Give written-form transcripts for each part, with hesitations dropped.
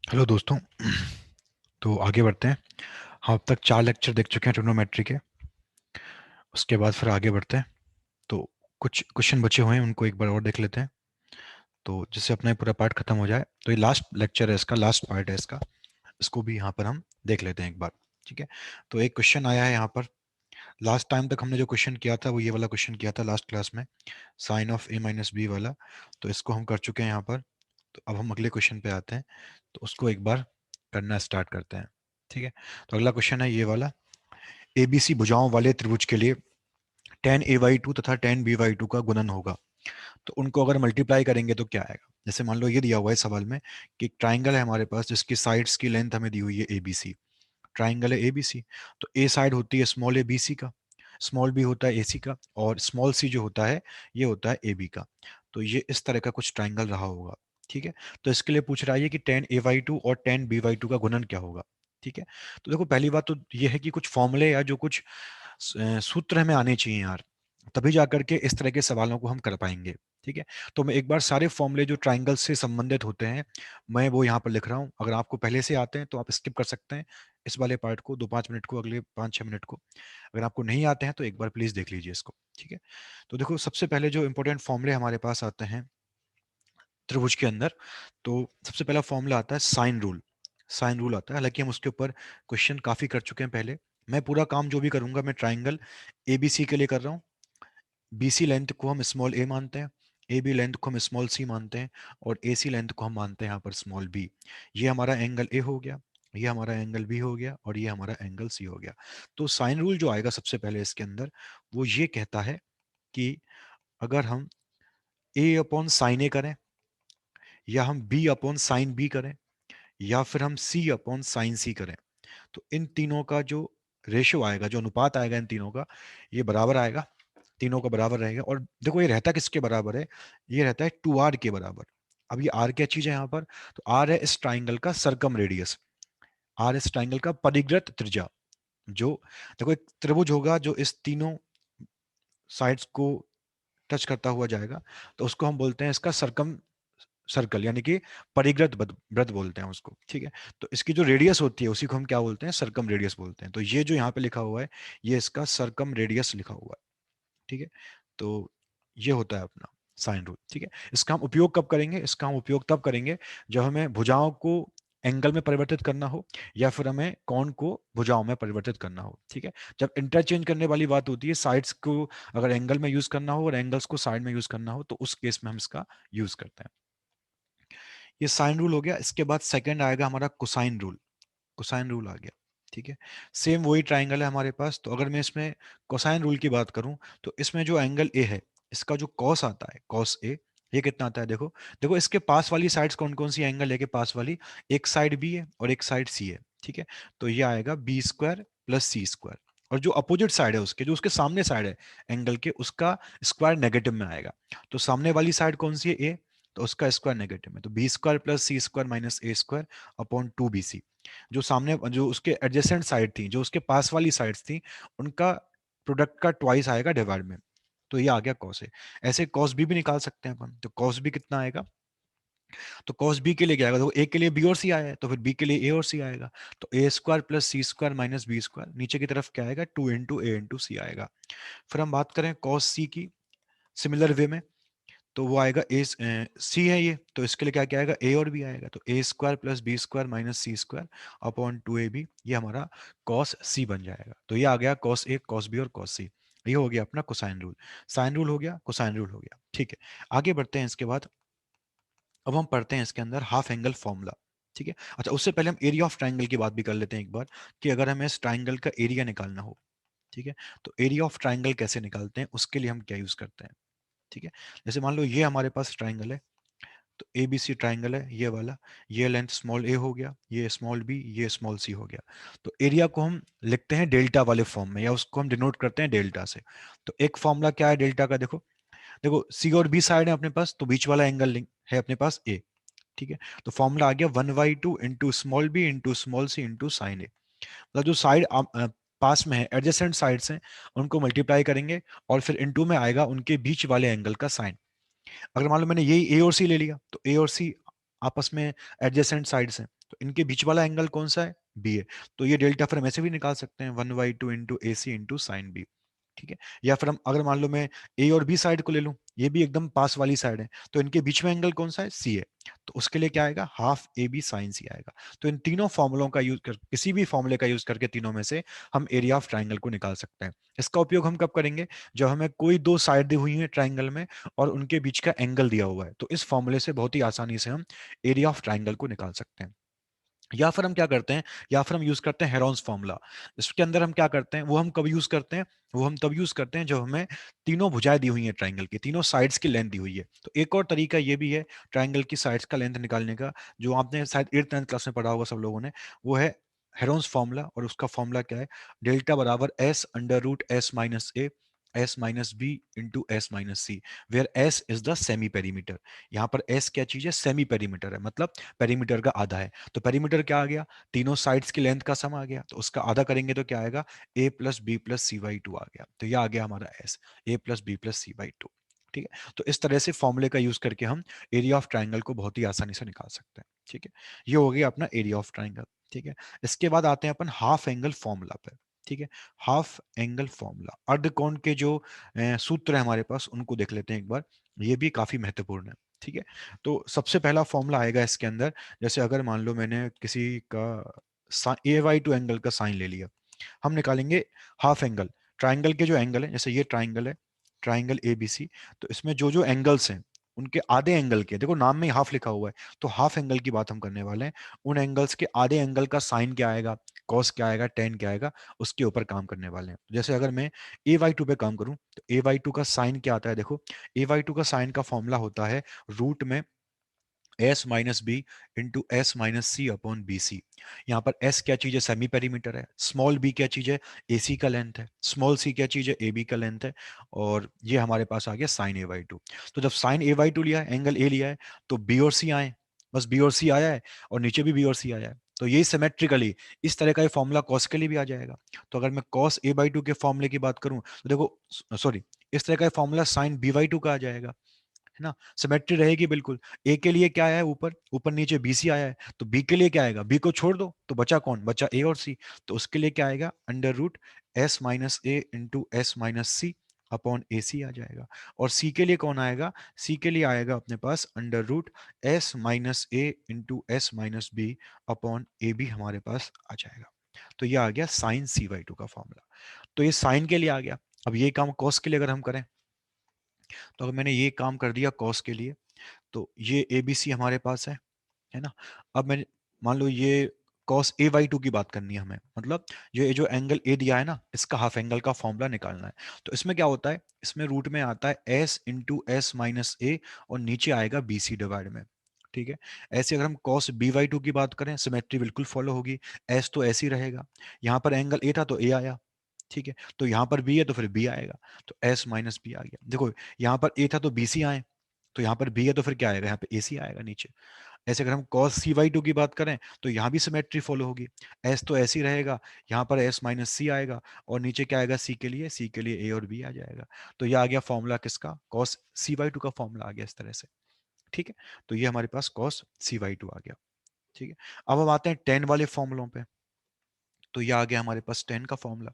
Hello दोस्तों। तो आगे बढ़ते हैं। हम अब तक 4 लेक्चर देख चुके हैं ट्रिग्नोमेट्री के। उसके बाद फिर आगे बढ़ते हैं। तो कुछ क्वेश्चन बचे हुए हैं, उनको एक बार और देख लेते हैं, तो जिससे अपना ये पूरा पार्ट खत्म हो जाए। तो ये लास्ट लेक्चर है इसका, लास्ट पार्ट है इसका। इसको भी यहाँ पर हम देख लेते हैं एक बार। ठीक है। तो एक क्वेश्चन आया है यहाँ पर। लास्ट टाइम तक हमने जो क्वेश्चन किया था वो ये वाला क्वेश्चन किया था लास्ट क्लास में, sine of a minus b वाला। तो इसको हम कर चुके हैं यहाँ पर। तो अब हम अगले क्वेश्चन पे आते हैं, तो उसको एक बार करना स्टार्ट करते हैं। ठीक है। तो अगला क्वेश्चन है ये वाला। एबीसी भुजाओं वाले त्रिभुज के लिए टेन ए वाई टू तथा टेन बी वाई टू का गुणन होगा। तो उनको अगर मल्टीप्लाई करेंगे तो क्या आएगा। जैसे मान लो ये दिया हुआ है सवाल में कि एक ट्राइंगल है हमारे पास जिसकी साइड्स की लेंथ हमें दी हुई है एबीसी। ट्राइंगल है एबीसी। तो ए साइड होती है स्मॉल ए बी सी का, स्मॉल बी होता है ए सी का, और स्मॉल सी जो होता है ये होता है ए बी का। तो ये इस तरह का कुछ ट्राइंगल रहा होगा। ठीक है। तो इसके लिए पूछ रहा है कि टेन ए वाई टू और टेन बी वाई टू का गुणन क्या होगा। ठीक है। तो देखो पहली बात तो ये है कि कुछ फॉर्मूले या जो कुछ सूत्र हमें आने चाहिए यार, तभी जाकर के इस तरह के सवालों को हम कर पाएंगे। ठीक है। तो मैं एक बार सारे फॉर्मूले जो ट्राइंगल से संबंधित होते हैं मैं वो यहाँ पर लिख रहा हूँ। अगर आपको पहले से आते हैं तो आप स्किप कर सकते हैं इस वाले पार्ट को, 2-5 मिनट को, अगले 5-6 मिनट को। अगर आपको नहीं आते हैं तो एक बार प्लीज देख लीजिए इसको। ठीक है। तो देखो सबसे पहले जो इंपॉर्टेंट फॉर्मूले हमारे पास आते हैं त्रिभुज के अंदर, तो सबसे पहला फॉर्मूला आता है साइन रूल। साइन रूल आता है, हालांकि हम उसके ऊपर क्वेश्चन काफी कर चुके हैं पहले। मैं पूरा काम जो भी करूंगा मैं ट्राइंगल एबीसी के लिए कर रहा हूँ। बीसी लेंथ को हम स्मॉल ए मानते हैं, ए बी लेंथ को हम स्मॉल सी मानते हैं, और ए सी लेंथ को हम मानते हैं यहाँ पर स्मॉल बी। ये हमारा एंगल ए हो गया, ये हमारा एंगल बी हो गया, और ये हमारा एंगल सी हो गया। तो साइन रूल जो आएगा सबसे पहले इसके अंदर, वो ये कहता है कि अगर हम ए अपॉन साइन ए करें, या हम बी अपॉन साइन बी करें, या फिर हम सी अपॉन साइन सी करें, तो इन तीनों का जो रेशियो आएगा, जो अनुपात आएगा इन तीनों का, ये बराबर आएगा। तीनों का बराबर रहेगा। और देखो ये रहता किसके बराबर है, ये रहता है 2r के बराबर। अब ये r क्या चीज है यहाँ पर, तो r है इस ट्राइंगल का सरकम रेडियस, r इस ट्राइंगल का परिग्रत त्रिज्या। जो देखो एक त्रिभुज होगा जो इस तीनों साइड्स को टच करता हुआ जाएगा, तो उसको हम बोलते हैं इसका सरकम सर्कल, यानी कि परिग्रत वृत्त बोलते हैं उसको। ठीक है। तो इसकी जो रेडियस होती है उसी को हम क्या बोलते हैं, सरकम रेडियस बोलते हैं। तो ये जो यहाँ पे लिखा हुआ है ये इसका सरकम रेडियस लिखा हुआ है। ठीक है। तो ये होता है अपना साइन रूल। ठीक है। इसका हम उपयोग कब करेंगे, इसका हम उपयोग तब करेंगे जब हमें भुजाओं को एंगल में परिवर्तित करना हो, या फिर हमें कोण को भुजाओं में परिवर्तित करना हो। ठीक है। जब इंटरचेंज करने वाली बात होती है, साइड्स को अगर एंगल में यूज करना हो और एंगल्स को साइड में यूज करना हो, तो उस केस में हम इसका यूज करते हैं। ये साइन रूल हो गया। इसके बाद सेकंड आएगा हमारा कोसाइन रूल। कोसाइन रूल आ गया। ठीक है। सेम वही ट्राइंगल है हमारे पास। तो अगर मैं इसमें कोसाइन रूल की बात करूं, तो इसमें जो एंगल ए है इसका जो कॉस आता है, कॉस ए, ये कितना आता है देखो। देखो इसके पास वाली साइड्स कौन कौन सी एंगल है के पास वाली, एक साइड बी है और एक साइड सी है। ठीक है। तो ये आएगा बी स्क्वायर प्लस सी स्क्वायर। और जो अपोजिट साइड है उसके, जो उसके सामने साइड है एंगल के, उसका स्क्वायर नेगेटिव में आएगा। तो सामने वाली साइड कौन सी है, ए, तो उसका स्क्वायर नेगेटिव में, तो बी स्क्वायर प्लस सी स्क्वायर माइनस ए स्क्वायर अपॉन 2bc। जो सामने जो उसके एडजेसेंट साइड थी, जो उसके पास वाली साइड्स थी, उनका प्रोडक्ट का ट्वाइस आएगा डिवाइड में। तो ये आ गया कॉस ए। ऐसे कॉस बी भी निकाल सकते हैं अपन। तो कॉस बी कितना आएगा, तो कॉस बी के लिए क्या आएगा, तो ए के लिए बी और सी आया है तो फिर बी के लिए ए और सी आएगा। तो a square plus C square minus B square, नीचे की तरफ क्या आएगा, 2 इंटू ए इंटू सी आएगा। फिर हम बात करें कॉस सी की सिमिलर वे में, तो वो आएगा ए, सी है ये, तो इसके लिए क्या क्या आएगा, ए और बी आएगा। तो a square plus b square minus c square upon 2ab, ये हमारा कॉस सी बन जाएगा। तो ये आ गया कॉस ए, कॉस बी और कॉस सी। ये हो गया अपना कोसाइन रूल। साइन रूल हो गया, कोसाइन रूल हो गया। ठीक है। आगे बढ़ते हैं इसके बाद। अब हम पढ़ते हैं इसके अंदर हाफ एंगल फॉर्मूला। ठीक है। अच्छा उससे पहले हम एरिया ऑफ ट्राइंगल की बात भी कर लेते हैं एक बार, कि अगर हमें इस ट्राइंगल का एरिया निकालना हो, ठीक है, तो एरिया ऑफ ट्राइंगल कैसे निकालते हैं, उसके लिए हम क्या यूज करते हैं। ठीक है। जैसे मान लो ये हमारे पास ट्राइंगल है, तो ए बी सी ट्राइंगल है ये वाला। ये लेंथ स्मॉल ए हो गया, ये स्मॉल बी, ये स्मॉल सी हो गया। तो एरिया को हम लिखते हैं डेल्टा वाले फॉर्म में, या उसको हम डिनोट करते हैं डेल्टा से। तो एक फॉर्मूला क्या है डेल्टा का, देखो देखो सी और बी साइड है अपने पास, तो बीच वाला एंगल है अपने पास ए। ठीक है। तो फॉर्मूला आ गया 1/2 into small b into small c into sine a. मतलब जो साइड पास में है, एडजेसेंट साइड्स हैं, उनको मल्टीप्लाई करेंगे, और फिर इनटू में आएगा उनके बीच वाले एंगल का साइन। अगर मान लो मैंने यही ए और सी ले लिया, तो ए और सी आपस में एडजेसेंट साइड्स हैं, तो इनके बीच वाला एंगल कौन सा है, बी है। तो ये डेल्टा फिर हम ऐसे भी निकाल सकते हैं, 1/2 इंटू ए सी इंटू साइन बी। ठीक है, या फिर हम अगर मान लो मैं ए और बी साइड को ले लूं, ये भी एकदम पास वाली साइड है, तो इनके बीच में एंगल कौन सा है, सी है। तो उसके लिए क्या आएगा, हाफ ए बी साइन सी आएगा। तो इन तीनों फॉर्मूलों का यूज कर, किसी भी फॉर्मूले का यूज करके तीनों में से हम एरिया ऑफ ट्राइंगल को निकाल सकते हैं। इसका उपयोग हम कब करेंगे, जब हमें कोई दो साइड दी हुई है ट्राइंगल में और उनके बीच का एंगल दिया हुआ है, तो इस फॉर्मूले से बहुत ही आसानी से हम एरिया ऑफ ट्राइंगल को निकाल सकते हैं। या फिर हम क्या करते हैं, या फिर हम यूज करते हैं हेरोन्स फॉर्मूला। इसके अंदर हम क्या करते हैं, वो हम कब यूज करते हैं, वो हम तब यूज करते हैं जब हमें तीनों भुजाएं दी हुई हैं ट्राइंगल की, तीनों साइड्स की लेंथ दी हुई है। तो एक और तरीका ये भी है ट्राइंगल की साइड्स का लेंथ निकालने का, जो आपने शायद 8th 9th क्लास में पढ़ा होगा सब लोगों ने, वो है हेरोन्स फॉर्मूला। और उसका फॉर्मूला क्या है, डेल्टा बराबर s under root s minus a s minus b into S minus c, where s is the semi perimeter. यहाँ पर एस क्या चीज है, सेमी पेरीमीटर है, मतलब पेरीमीटर का आधा है। तो पेरीमीटर क्या आ गया, तीनों साइड्स की लेंथ का सम आ गया, तो उसका आधा करेंगे तो क्या आएगा, a plus b plus c by two आ गया। तो यह आ गया हमारा s, a plus b plus c by two. ठीक है, तो इस तरह से फॉर्मूले का यूज करके हम एरिया ऑफ ट्राइंगल को बहुत ही आसानी से निकाल सकते हैं। ठीक है, ये हो गया अपना एरिया ऑफ ट्राइंगल। ठीक है, इसके बाद आते हैं अपन हाफ एंगल फॉर्मूला पे। ठीक है, हाफ एंगल फॉर्मूला, अर्धकोण के जो सूत्र है हमारे पास, उनको देख लेते हैं एक बार। ये भी काफी महत्वपूर्ण है। ठीक है, तो सबसे पहला फॉर्मूला आएगा इसके अंदर, जैसे अगर मान लो मैंने किसी का ए/2 एंगल का साइन ले लिया, हम निकालेंगे हाफ एंगल। ट्राइंगल के जो एंगल है, जैसे ये ट्राइंगल है, ट्राइंगल ए बी सी, तो इसमें जो जो एंगल्स हैं उनके आधे एंगल के, देखो नाम में ही हाफ लिखा हुआ है, तो हाफ एंगल की बात हम करने वाले हैं। उन एंगल्स के आधे एंगल का साइन क्या आएगा, कॉस क्या आएगा, टेन क्या आएगा, उसके ऊपर काम करने वाले हैं। जैसे अगर मैं ए/2 पे काम करूं, तो ए/2 का साइन क्या आता है, देखो ए/2 का साइन का फॉर्मूला होता है रूट में s minus b into S minus c upon b c. यहाँ पर एस क्या चीज है, सेमी पेरीमीटर है। स्मॉल बी क्या चीज है, ए सी का लेंथ है। स्मॉल सी क्या चीज है, ए बी का लेंथ है। और ये हमारे पास आ गया साइन ए/2। तो जब साइन ए/2 लिया है, एंगल ए लिया है, तो बी और सी आए, बस बी और सी आया है, और नीचे भी बी और सी आया है। तो यही सिमेट्रिकली इस तरह का ये फॉर्मूला कॉस के लिए भी आ जाएगा। तो अगर मैं कॉस ए/2 के फॉर्मूले की बात करूं, तो देखो सॉरी, इस तरह का फॉर्मूला साइन बी/2 का आ जाएगा, है ना। सिमेट्री रहेगी बिल्कुल। ए के लिए क्या आया है, ऊपर ऊपर नीचे बी सी आया है, तो बी के लिए क्या आएगा, बी को छोड़ दो तो बचा कौन, बचा ए और सी। तो उसके लिए क्या आएगा, under root s minus a into S minus c upon ए सी आ जाएगा। और सी के लिए कौन आएगा, सी के लिए आएगा अपने पास under root s minus a into S minus b upon a b हमारे पास आ जाएगा। तो ये आ गया साइन सी/2 का फॉर्मूला। तो ये साइन के लिए आ गया। अब ये काम कॉस के लिए अगर हम करें, तो अगर मैंने ये काम कर दिया कॉस के लिए, तो ये ए बी सी हमारे पास है ना। अब मैंने मान लो ये कॉस ए/2 की बात करनी है हमें, मतलब ये जो एंगल ए दिया है ना, इसका हाफ एंगल का फॉर्मूला निकालना है। तो इसमें क्या होता है, इसमें रूट में आता है S into S minus a, और नीचे आएगा बी सी डिवाइड में। ठीक है, ऐसे अगर हम कॉस बी/2 की बात करें, सिमेट्री बिल्कुल फॉलो होगी। एस तो ऐसे ही रहेगा, यहाँ पर एंगल ए था तो ए आया। ठीक है, तो यहाँ पर बी है तो फिर बी आएगा, तो एस माइनस बी आ गया। देखो यहाँ पर ए था तो बी सी आए, तो यहाँ पर बी है तो फिर क्या आएगा, यहाँ पे ए सी आएगा नीचे। ऐसे अगर हम cos cy2 की बात करें, तो यहाँ भी सिमेट्री फॉलो होगी। s तो ऐसे ही रहेगा, यहाँ पर s माइनस सी आएगा, और नीचे क्या आएगा, c के लिए, c के लिए a और b आ जाएगा। तो ये आ गया फॉर्मूला किसका, cos cy2 का फॉर्मूला आ गया इस तरह से। ठीक है, तो ये हमारे पास cos cy2 आ गया। ठीक है, अब हम आते हैं टेन वाले फॉर्मूलों पे। तो ये आ गया हमारे पास टेन का फॉर्मूला।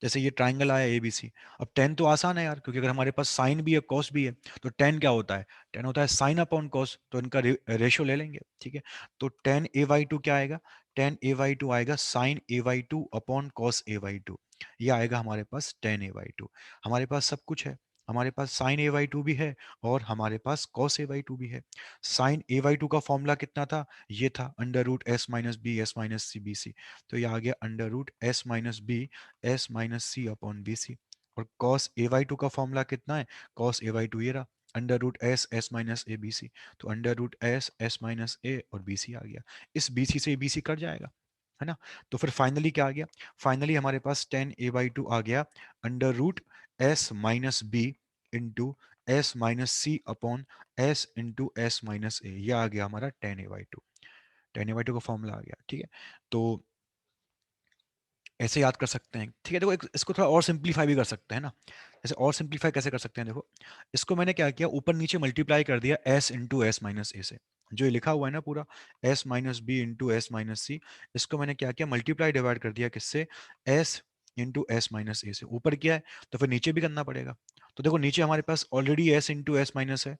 जैसे ये ट्राइंगल आया एबीसी। अब टेन तो आसान है यार, क्योंकि अगर हमारे पास साइन भी है कॉस भी है, तो टेन क्या होता है, टेन होता है साइन अपॉन कॉस, तो इनका रेशियो ले लेंगे। ठीक है, तो टेन ए/2 क्या आएगा, टेन ए/2 आएगा साइन ए/2 अपॉन कॉस ए/2। ये आएगा हमारे पास टेन ए/2। हमारे पास सब कुछ है, हमारे पास साइन ए/2 भी है और हमारे पास कॉस ए/2 भी है। साइन ए/2 का फॉर्मूला कितना था, ये था under root s minus b s minus c b c. तो ये आ गया under root s minus b s minus c upon b c. और कॉस ए/2 का फॉर्मूला कितना है, कॉस ए/2 ये रहा, under root s s minus a b c. तो under root s s minus a और बी सी आ गया। इस बी सी से बी सी कट जाएगा, है ना। तो फिर फाइनली क्या आ गया, फाइनली हमारे पास टेन ए/2 आ गया under root s minus b into S minus c upon S into S minus a. यह आ गया हमारा टेन ए/2 का फॉर्मूला आ गया। ठीक है, तो ऐसे याद कर सकते हैं। ठीक है, देखो इसको थोड़ा और सिंप्लीफाई भी कर सकते हैं ना। जैसे और सिंप्लीफाई कैसे कर सकते हैं, देखो इसको मैंने क्या किया, ऊपर नीचे मल्टीप्लाई कर दिया s into S minus a से। जो ये लिखा हुआ है ना पूरा, s minus b into S minus c, इसको मैंने क्या किया, मल्टीप्लाई डिवाइड कर दिया किससे, s into S minus a से। ऊपर किया है तो फिर नीचे भी करना पड़ेगा। तो देखो नीचे हमारे पास already s into S minus है,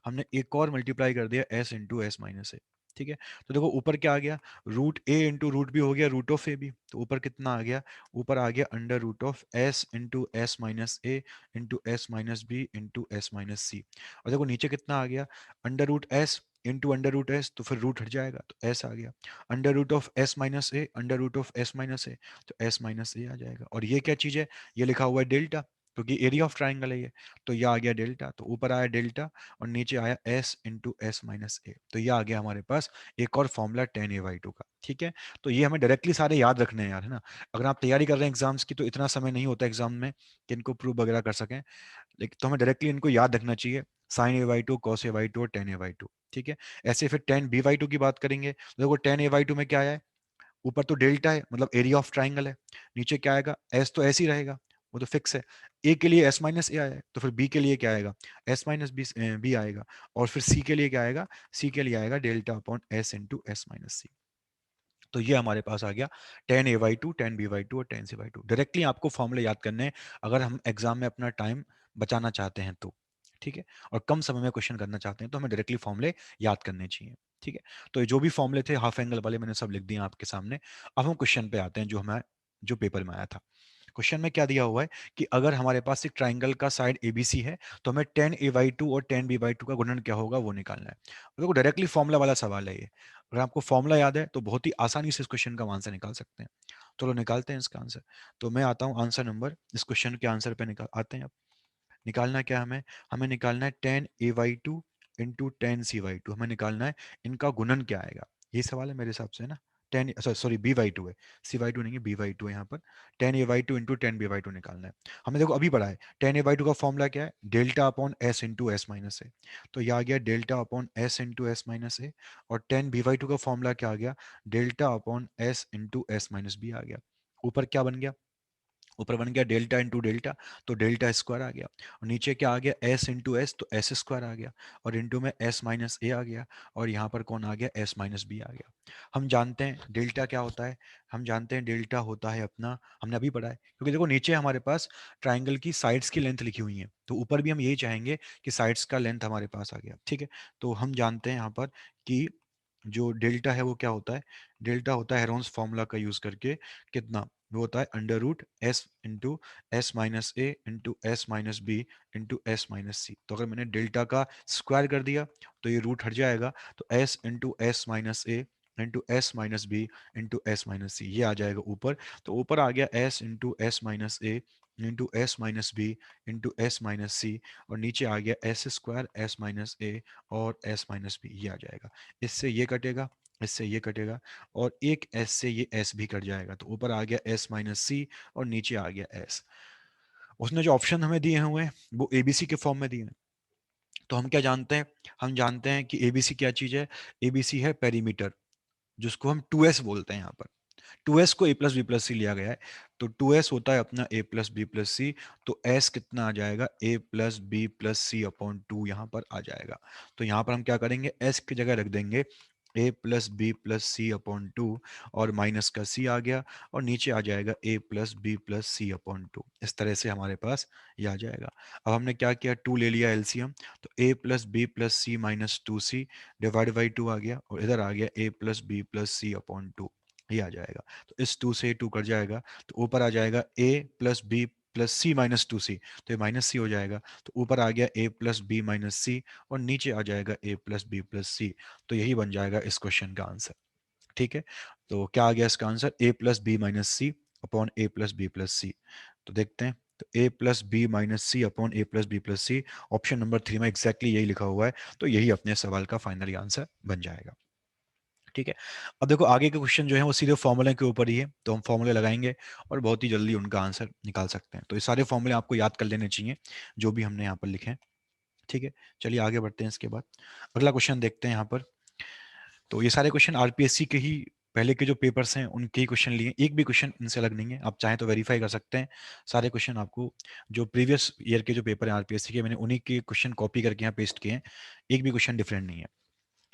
हमने एक और मल्टीप्लाई कर दिया s into S minus a. ठीक है, तो देखो ऊपर क्या आ गया, root a into root b हो गया रूट ऑफ ए बी, तो ऊपर कितना आ गया, ऊपर आ गया under root of s into S minus a into S minus b into S minus c. और देखो नीचे कितना आ गया, under root s into under root s, तो फिर रूट हट जाएगा तो एस आ गया, under root of s minus a under root of s minus a, तो एस माइनस ए आ जाएगा। और ये क्या चीज है, ये लिखा हुआ है डेल्टा, क्योंकि एरिया ऑफ ट्राइंगल है ये, तो ये आ गया डेल्टा, तो ऊपर आया डेल्टा और नीचे आया S into S minus a, तो ये आ गया हमारे पास एक और formula tan A by to का। ठीक है, तो ये हमें डायरेक्टली सारे याद रखने हैं यार, है ना। अगर आप तैयारी कर रहे हैं एग्जाम्स की तो इतना समय नहीं होता एग्जाम में कि इनको प्रूव वगैरह कर सकें, लेकिन तो हमें डायरेक्टली इनको याद रखना चाहिए, sine a by two, cos a by two और टेन ए बाई टू। ठीक है, ऐसे फिर टेन बी बाई टू की बात करेंगे, तो देखो टेन ए बाई टू में क्या आया है, ऊपर तो डेल्टा है मतलब एरिया ऑफ ट्राइंगल है, नीचे क्या आएगा, एस तो ऐसे ही रहेगा, वो तो फिक्स है, ए के लिए एस माइनस ए आया है, तो फिर बी के लिए क्या आएगा, एस माइनस बी बी आएगा, और फिर सी के लिए क्या आएगा, सी के लिए आएगा delta upon S into S minus सी। तो ये हमारे पास आ गया ten A by two, ten B by two और ten C by two. Directly आपको फॉर्मूले याद करने हैं अगर हम एग्जाम में अपना टाइम बचाना चाहते हैं तो। ठीक है, और कम समय में क्वेश्चन करना चाहते हैं तो हमें डायरेक्टली फॉर्मूले याद करने चाहिए। ठीक है, तो ये जो भी फॉर्मूले थे हाफ एंगल वाले मैंने सब लिख दिए आपके सामने। अब हम क्वेश्चन पे आते हैं जो हमें जो पेपर में आया था। क्वेश्चन में क्या दिया हुआ है कि अगर हमारे पास एक ट्राइंगल का साइड एबीसी है तो हमें टेन ए बाई टू और टेन बी बाई टू का गुणन क्या होगा वो निकालना है। देखो डायरेक्टली फॉर्मूला वाला सवाल है ये, अगर आपको फॉर्मूला याद है तो बहुत ही आसानी से इस क्वेश्चन का आंसर निकाल सकते हैं। चलो निकालते हैं इसका आंसर। तो मैं आता हूँ आंसर नंबर, इस क्वेश्चन के आंसर पे निकाल आते हैं अब। निकालना क्या हमें, हमें निकालना है tan a by two into tan c by two, हमें निकालना है इनका गुणन क्या आएगा, ये सवाल है मेरे हिसाब से, है ना। Tan sorry b by two है, सी वाई टू नहीं है, बी वाई टू है यहाँ पर। Tan a by two into tan b by two निकालना है। हमें देखो अभी पढ़ा है टेन ए वाई टू का फॉर्मूला क्या है, delta upon S into S minus a, तो यह आ गया delta upon S into S minus a. और टेन बी वाई टू का फॉर्मूला क्या आ गया, delta upon S into S minus b आ गया। ऊपर क्या बन गया, ऊपर बन गया डेल्टा इंटू डेल्टा, तो डेल्टा स्क्वायर आ गया, और नीचे क्या आ गया एस इंटू एस, तो एस स्क्वायर आ गया, और इंटू में एस माइनस ए आ गया, और यहाँ पर कौन आ गया, एस माइनस बी आ गया। हम जानते हैं डेल्टा क्या होता है, हम जानते हैं डेल्टा होता है अपना, हमने अभी पढ़ा है, क्योंकि देखो नीचे हमारे पास ट्राइंगल की साइड्स की लेंथ लिखी हुई है, तो ऊपर भी हम यही चाहेंगे कि साइड्स का लेंथ हमारे पास आ गया। ठीक है, तो हम जानते हैं यहाँ पर कि जो डेल्टा है वो क्या होता है, डेल्टा होता है हेरोन्स फॉर्मूला का यूज करके कितना, वो होता है under root s into S minus a into S minus b into S minus सी। तो अगर मैंने डेल्टा का स्क्वायर कर दिया तो ये रूट हट जाएगा, तो s into S minus a into S minus b into S minus c, ये आ जाएगा ऊपर। तो ऊपर आ गया s into S minus a into S minus b into S minus c, और नीचे आ गया s square s minus a और एस माइनस बी, ये आ जाएगा। इससे ये कटेगा, इससे ये कटेगा, और एक एस से ये एस भी कट जाएगा, तो ऊपर आ गया एस माइनस सी और नीचे आ गया एस। उसने जो ऑप्शन हमें दिए हुए हैं वो एबीसी के फॉर्म में दिए हैं। तो हम क्या जानते हैं, हम जानते हैं कि एबीसी क्या चीज है, एबीसी है पेरीमीटर, जिसको हम 2s बोलते हैं यहाँ पर। 2s को ए प्लस बी प्लस सी लिया गया है, तो 2s होता है अपना ए प्लस बी प्लस सी, तो s कितना आ जाएगा, a plus b plus c upon to यहाँ पर आ जाएगा। तो यहाँ पर हम क्या करेंगे, s की जगह रख देंगे ए plus b plus c upon to, और माइनस का c आ गया, और नीचे आ जाएगा a plus b plus c upon to. इस तरह से हमारे पास ये आ जाएगा। अब हमने क्या किया, टू ले लिया एलसीएम, तो a plus b plus c minus two c divide by two आ गया, और इधर आ गया a plus b plus c upon two, ये आ जाएगा। तो इस टू से टू कट जाएगा, तो ऊपर आ जाएगा a plus b plus c minus two सी, तो ये माइनस सी हो जाएगा, तो ऊपर आ गया a plus B minus c, और नीचे आ जाएगा a plus b plus c. तो यही बन जाएगा इस क्वेश्चन का आंसर। ठीक है, तो क्या आ गया इसका आंसर, ए plus B minus c upon ए प्लस बी प्लस सी। तो देखते हैं, तो a plus B minus c upon A plus b plus C, option number three में एग्जैक्टली यही लिखा हुआ है, तो यही अपने सवाल का फाइनली आंसर बन जाएगा। ठीक है, अब देखो आगे के क्वेश्चन जो है वो सीधे फॉर्मूले के ऊपर ही है, तो हम फॉर्मूले लगाएंगे और बहुत ही जल्दी उनका आंसर निकाल सकते हैं। तो ये सारे फॉर्मूले आपको याद कर लेने चाहिए जो भी हमने यहाँ पर लिखे हैं। ठीक है, चलिए आगे बढ़ते हैं। इसके बाद अगला क्वेश्चन देखते हैं यहाँ पर। तो ये सारे क्वेश्चन आरपीएससी के ही पहले के जो पेपर्स हैं उनके ही क्वेश्चन लिए, एक भी क्वेश्चन इनसे अलग नहीं है, आप चाहें तो वेरीफाई कर सकते हैं। सारे क्वेश्चन आपको जो प्रीवियस ईयर के जो पेपर हैं आरपीएससी के, मैंने उन्हीं के क्वेश्चन कॉपी करके यहाँ पेस्ट किए हैं, एक भी क्वेश्चन डिफरेंट नहीं है।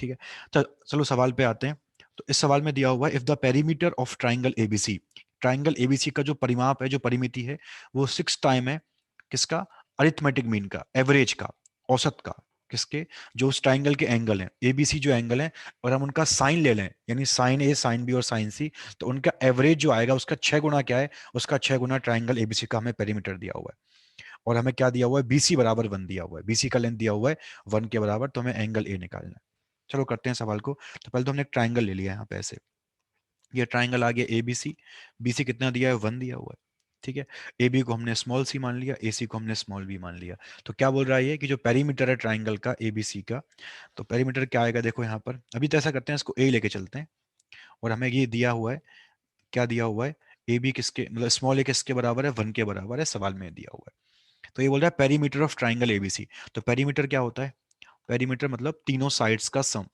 ठीक है। चलो सवाल पे आते हैं। तो इस सवाल में दिया हुआ है, if the perimeter of triangle ABC, triangle ABC का जो परिमाप है, जो परिमिति है, वो 6 टाइम है किसका, अरिथमेटिक मीन का, एवरेज का, औसत का, किसके, जो उस ट्राइंगल के एंगल हैं, एबीसी जो एंगल है, और हम उनका साइन ले लें, यानी साइन ए, साइन बी और साइन सी, तो उनका एवरेज जो आएगा उसका 6 गुना क्या है, उसका 6 गुना ट्राइंगल एबीसी का हमें पेरीमीटर दिया हुआ है। और हमें क्या दिया हुआ है, बीसी बराबर 1 दिया हुआ है, बीसी का लेंथ दिया हुआ है 1 के बराबर, तो हमें एंगल ए निकालना है। चलो करते हैं सवाल को। तो पहले तो हमने एक ट्राइंगल ले लिया यहाँ पे ऐसे, ये ट्राइंगल आ गया ए बी सी, बी सी कितना दिया है, 1 दिया हुआ है, ठीक है। ए बी को हमने स्मॉल सी मान लिया, ए सी को हमने स्मॉल बी मान लिया। तो क्या बोल रहा है ये, कि जो पेरीमीटर है ट्राइंगल का ए बी सी का, तो पेरीमीटर क्या आएगा, देखो यहाँ पर, अभी तो ऐसा करते हैं, इसको ए लेके चलते हैं, और हमें ये दिया हुआ है, क्या दिया हुआ है, ए बी किसके, मतलब स्मॉल ए किसके बराबर है, 1 के बराबर है, सवाल में दिया हुआ है। तो ये बोल रहा है पेरीमीटर ऑफ ट्राइंगल एबीसी। तो पेरीमीटर क्या होता है, पेरीमीटर मतलब तीनों साइड्स का सम,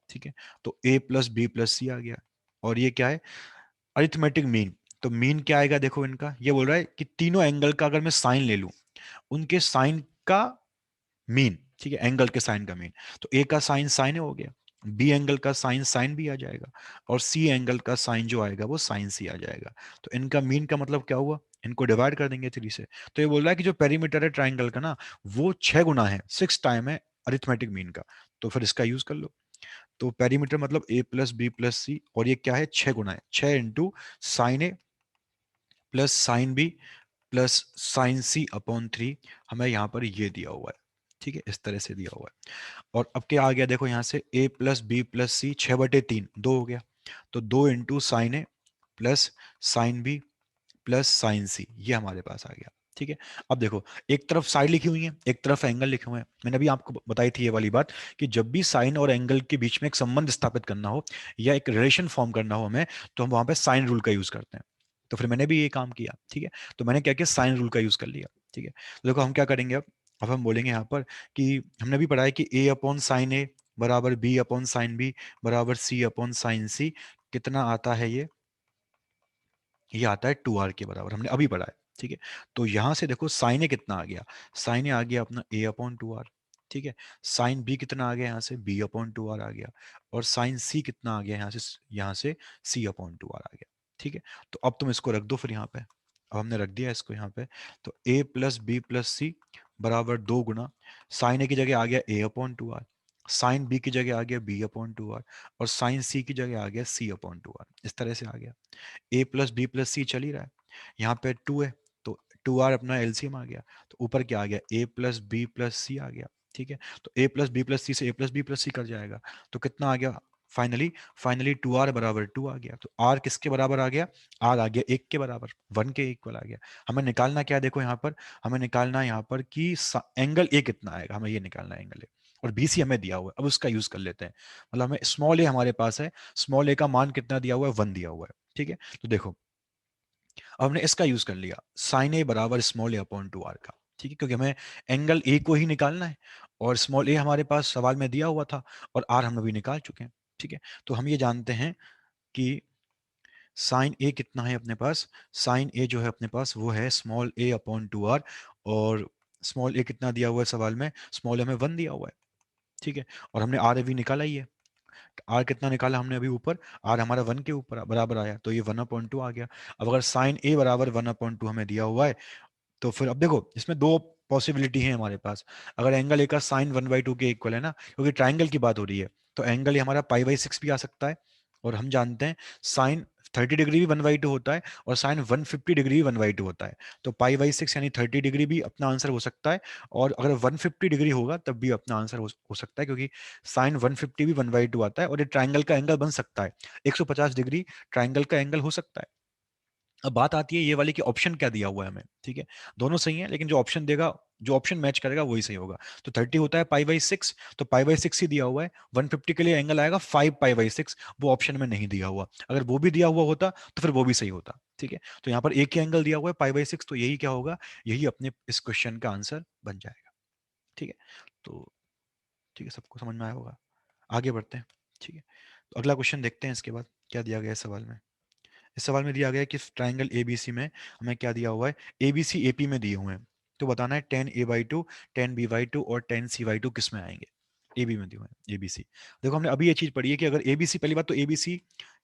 ठीक है। तो a plus b plus c आ गया, और ये क्या है, अरिथमेटिक मीन। तो मीन क्या आएगा, देखो इनका, ये बोल रहा है कि तीनों एंगल का अगर मैं साइन ले लूं, उनके साइन का मीन, ठीक है, एंगल के साइन का मीन। तो ए का साइन साइन हो गया, बी एंगल का साइन साइन भी आ जाएगा, और सी एंगल का साइन जो आएगा वो साइन सी आ जाएगा। तो इनका मीन का मतलब क्या हुआ, इनको डिवाइड कर देंगे 3 से। तो ये बोल रहा है कि जो पेरीमीटर है ट्राइंगल का ना, वो 6 गुना है, 6 टाइम है अरिथमेटिक मीन का। तो फिर इसका यूज कर लो। तो पेरीमीटर मतलब a plus b plus c, और ये क्या है, 6 गुना है, 6 into sine a plus sine b plus sine c upon 3, हमें यहाँ पर ये दिया हुआ है, ठीक है, इस तरह से दिया हुआ है। और अब क्या आ गया, देखो यहाँ से a plus b plus c, 6/3, 2 हो गया। तो 2 into sine a plus sine b plus sine c, ये हमारे पास आ गया, ठीक है। अब देखो, एक तरफ साइड लिखी हुई है, एक तरफ एंगल लिखे हुए हैं। मैंने अभी आपको बताई थी ये वाली बात, कि जब भी साइन और एंगल के बीच में एक संबंध स्थापित करना हो, या एक रिलेशन फॉर्म करना हो हमें, तो हम वहां पे साइन रूल का यूज करते हैं। तो फिर मैंने भी ये काम किया, ठीक है। तो मैंने क्या किया, साइन रूल का यूज कर लिया, ठीक है। तो देखो हम क्या करेंगे अब हम बोलेंगे यहाँ पर कि हमने भी पढ़ा है कि ए अपॉन साइन ए बराबर बी अपॉन साइन बी बराबर सी अपॉन साइन सी, कितना आता है ये आता है 2r के बराबर, हमने अभी पढ़ा है, ठीक है। तो यहां से देखो साइन ए कितना आ गया, साइन ए आ गया अपना a अपॉन 2r, ठीक है। साइन बी कितना आ गया, यहाँ से b अपॉन 2r आ गया, और साइन सी कितना आ गया, यहाँ से c अपॉन 2r आ गया, ठीक है। तो अब तुम इसको रख दो फिर यहाँ पे, अब हमने रख दिया इसको यहाँ पे। तो a प्लस बी प्लस सी बराबर 2 गुना, साइन ए की जगह आ गया a upon 2r, sine B की जगह आ गया b अपॉन 2r, और साइन सी की जगह आ गया c अपॉन 2r, इस तरह से आ गया। ए प्लस बी प्लस सी चल ही रहा है, यहाँ पे 2 है, तो 2r अपना एलसीएम आ गया। तो ऊपर क्या आ गया, a plus b plus c आ गया, ठीक है। तो ए प्लस बी प्लस सी से ए प्लस बी प्लस सी कर जाएगा, तो कितना आ गया, फाइनली फाइनली 2r बराबर 2 आ गया। तो r किसके बराबर आ गया, r आ गया 1 के बराबर, 1 के इक्वल आ गया। हमें निकालना क्या है, देखो यहाँ पर हमें निकालना है यहाँ पर कि एंगल ए कितना आएगा, हमें ये निकालना है एंगल ए, और बीसी हमें दिया हुआ है, अब उसका यूज कर लेते हैं। मतलब हमें स्मॉल ए हमारे पास है, स्मॉल ए का मान कितना दिया हुआ है, 1 दिया हुआ है, ठीक है। तो देखो अब हमने इसका यूज कर लिया, साइन ए बराबर स्मॉल ए अपॉन 2r का, ठीक है, क्योंकि हमें एंगल ए को ही निकालना है, और स्मॉल ए हमारे पास सवाल में दिया हुआ था, और आर हम अभी निकाल चुके हैं, ठीक है। तो हम ये जानते हैं कि साइन ए कितना है अपने पास, साइन ए जो है अपने पास वो है स्मॉल ए अपॉन 2r, और स्मॉल ए कितना दिया हुआ है सवाल में, स्मॉल ए में 1 दिया हुआ है, ठीक है। और हमने आर अभी निकाला ही है, आर कितना निकाला हमने अभी ऊपर, आर हमारा 1 के ऊपर बराबर आया, तो ये 1/2 आ गया। अब अगर साइन ए बराबर 1/2 हमें दिया हुआ है, तो फिर अब देखो इसमें दो पॉसिबिलिटी है हमारे पास। अगर एंगल ए का साइन 1/2 के इक्वल है ना, क्योंकि ट्राइंगल की बात हो रही है, तो एंगल ये हमारा π/6 भी आ सकता है, और हम जानते हैं साइन 30 डिग्री भी 1/2 होता है, और साइन 150 डिग्री भी 1/2 होता है। तो π/6 यानी 30 डिग्री भी अपना आंसर हो सकता है, और अगर 150 डिग्री होगा तब भी अपना आंसर हो सकता है, क्योंकि साइन 150 भी 1/2 आता है, और ये ट्राइंगल का एंगल बन सकता है, 150 डिग्री ट्राइंगल का एंगल हो सकता है। अब बात आती है ये वाली कि ऑप्शन क्या दिया हुआ है हमें, ठीक है। दोनों सही है, लेकिन जो ऑप्शन देगा, जो ऑप्शन मैच करेगा वही सही होगा। तो 30 होता है π/6, तो π/6 ही दिया हुआ है, 150 के लिए एंगल आएगा 5π/6, वो ऑप्शन में नहीं दिया हुआ, अगर वो भी दिया हुआ होता तो फिर वो भी सही होता, ठीक है। तो यहाँ पर एक ही एंगल दिया हुआ है π/6, तो यही क्या होगा, यही अपने इस क्वेश्चन का आंसर बन जाएगा, ठीक है। तो ठीक है, सबको समझ में आया होगा, आगे बढ़ते हैं, ठीक है। तो अगला क्वेश्चन देखते हैं इसके बाद क्या दिया गया है सवाल में। इस सवाल में दिया गया है कि ट्राइंगल एबीसी में हमें क्या दिया हुआ है, एबीसी एपी में दिए हुए हैं, तो बताना है 10a/2, 10b/2 और 10c/2 किस में आएंगे। ए बी में दिए हुए हैं, ए बी सी। देखो हमने अभी ये चीज पढ़ी है कि अगर ए बी सी, पहली बात तो ए बी सी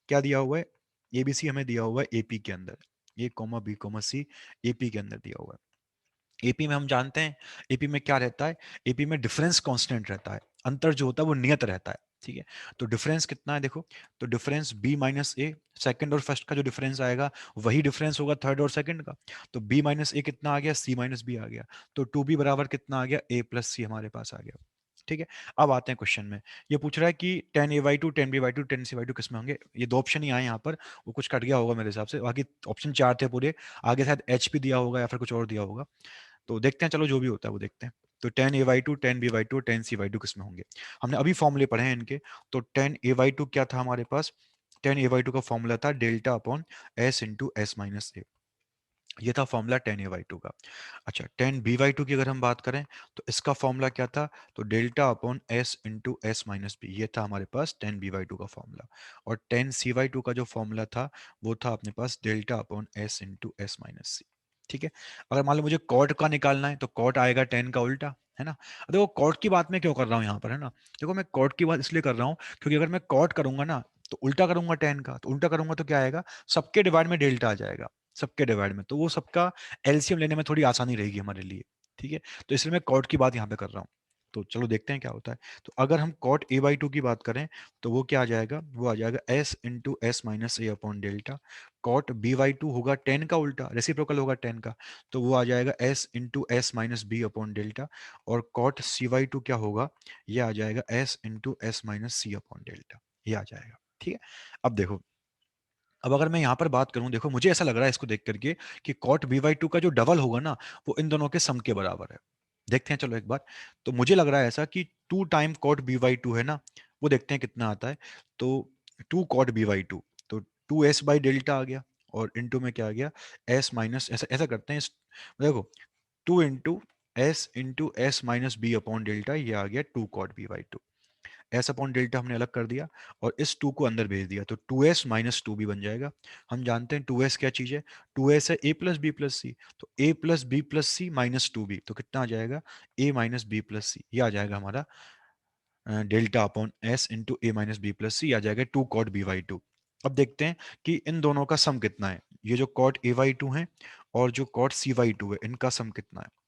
क्या दिया हुआ है, ए बी सी हमें दिया हुआ है एपी के अंदर, ए कॉमा बी कॉमा सी एपी के अंदर दिया हुआ है। एपी में हम जानते हैं एपी में क्या रहता है, एपी में डिफरेंस कांस्टेंट रहता है, अंतर जो होता है वो नियत रहता है, ठीक है। तो डिफरेंस कितना है देखो, तो डिफरेंस बी माइनस ए, सेकंड और फर्स्ट का जो डिफरेंस आएगा वही डिफरेंस होगा थर्ड और सेकंड का। तो बी माइनस ए कितना आ गया, सी माइनस बी आ गया। तो टू बी बराबर कितना आ गया, ए प्लस सी हमारे पास आ गया, ठीक है। अब आते हैं क्वेश्चन में, ये पूछ रहा है कि tan A by two, ten B by two, tan C by two किस में होंगे। ये दो ऑप्शन ही आए यहाँ पर, वो कुछ कट गया होगा मेरे हिसाब से, बाकी ऑप्शन चार थे पूरे, आगे शायद एच भी दिया होगा या फिर कुछ और दिया होगा। तो देखते हैं, चलो जो भी होता है वो देखते हैं। तो tan a by two, ten b by two, tan c by two किसमें होंगे। हमने अभी फॉर्मूले पढ़े हैं इनके। तो टेन ए वाई टू क्या था हमारे पास, टेन ए वाई टू का फॉर्मूला था delta upon S into S minus a, ये था formula tan a by two का। अच्छा टेन बी वाई टू की अगर हम बात करें तो इसका फॉर्मूला क्या था, तो delta upon S into S minus b, ये था हमारे पास टेन बी वाई टू का फॉर्मूला। और टेन सी वाई टू का जो फॉर्मूला था वो था अपने पास delta upon S into S minus c, ठीक है। अगर मान लो मुझे कॉट का निकालना है तो कॉट आएगा टेन का उल्टा, है ना। अब देखो कॉट की बात मैं क्यों कर रहा हूँ यहाँ पर, है ना। देखो मैं कॉट की बात इसलिए कर रहा हूँ क्योंकि अगर मैं कॉट करूंगा ना तो उल्टा करूंगा टेन का, तो उल्टा करूंगा तो क्या आएगा, सबके डिवाइड में डेल्टा आ जाएगा, सबके डिवाइड में, तो वो सबका एलसीएम लेने में थोड़ी आसानी रहेगी हमारे लिए, ठीक है। तो इसलिए मैं कॉट की बात यहाँ पे कर रहा हूँ। तो चलो देखते हैं क्या होता है। तो अगर हम कॉट ए बाई टू की बात करें तो वो क्या आ जाएगा, वो आ जाएगा s into S minus a upon delta. Cot b by two होगा टेन का उल्टा, रेसिप्रोकल होगा टेन का, तो वो आ जाएगा s into S minus b upon delta. और कॉट सी बाई टू क्या होगा, ये आ जाएगा s into S minus c upon delta, ये आ जाएगा, ठीक है। अब देखो, अब अगर मैं यहाँ पर बात करूं, देखो मुझे ऐसा लग रहा है इसको देख करके कि कॉट बी बाई टू का जो डबल होगा ना वो इन दोनों के सम के बराबर है। देखते हैं चलो एक बार। तो मुझे लग रहा है ऐसा कि two time cot b by two है ना, वो देखते हैं कितना आता है। तो two cot b by two, तो टू एस बाई डेल्टा आ गया, और इंटू में क्या आ गया, एस माइनस, ऐसा ऐसा करते हैं देखो, two into S minus b upon delta, ये आ गया two cot b by two. S upon delta हमने अलग कर दिया और इस टू को अंदर भेज दिया, तो टू एस माइनस टू भी बन जाएगा। हम जानते हैं टू एस क्या चीज है, टू एस है a plus b plus c, तो a plus b plus c minus two b, तो कितना आ जाएगा, a minus b plus c, ये आ जाएगा हमारा delta upon S into a minus b plus c, आ जाएगा two cot b by two. अब देखते हैं कि इन दोनों का सम कितना है, ये जो कॉट ए वाई टू है और जो कॉट सी वाई टू है इनका सम कितना है।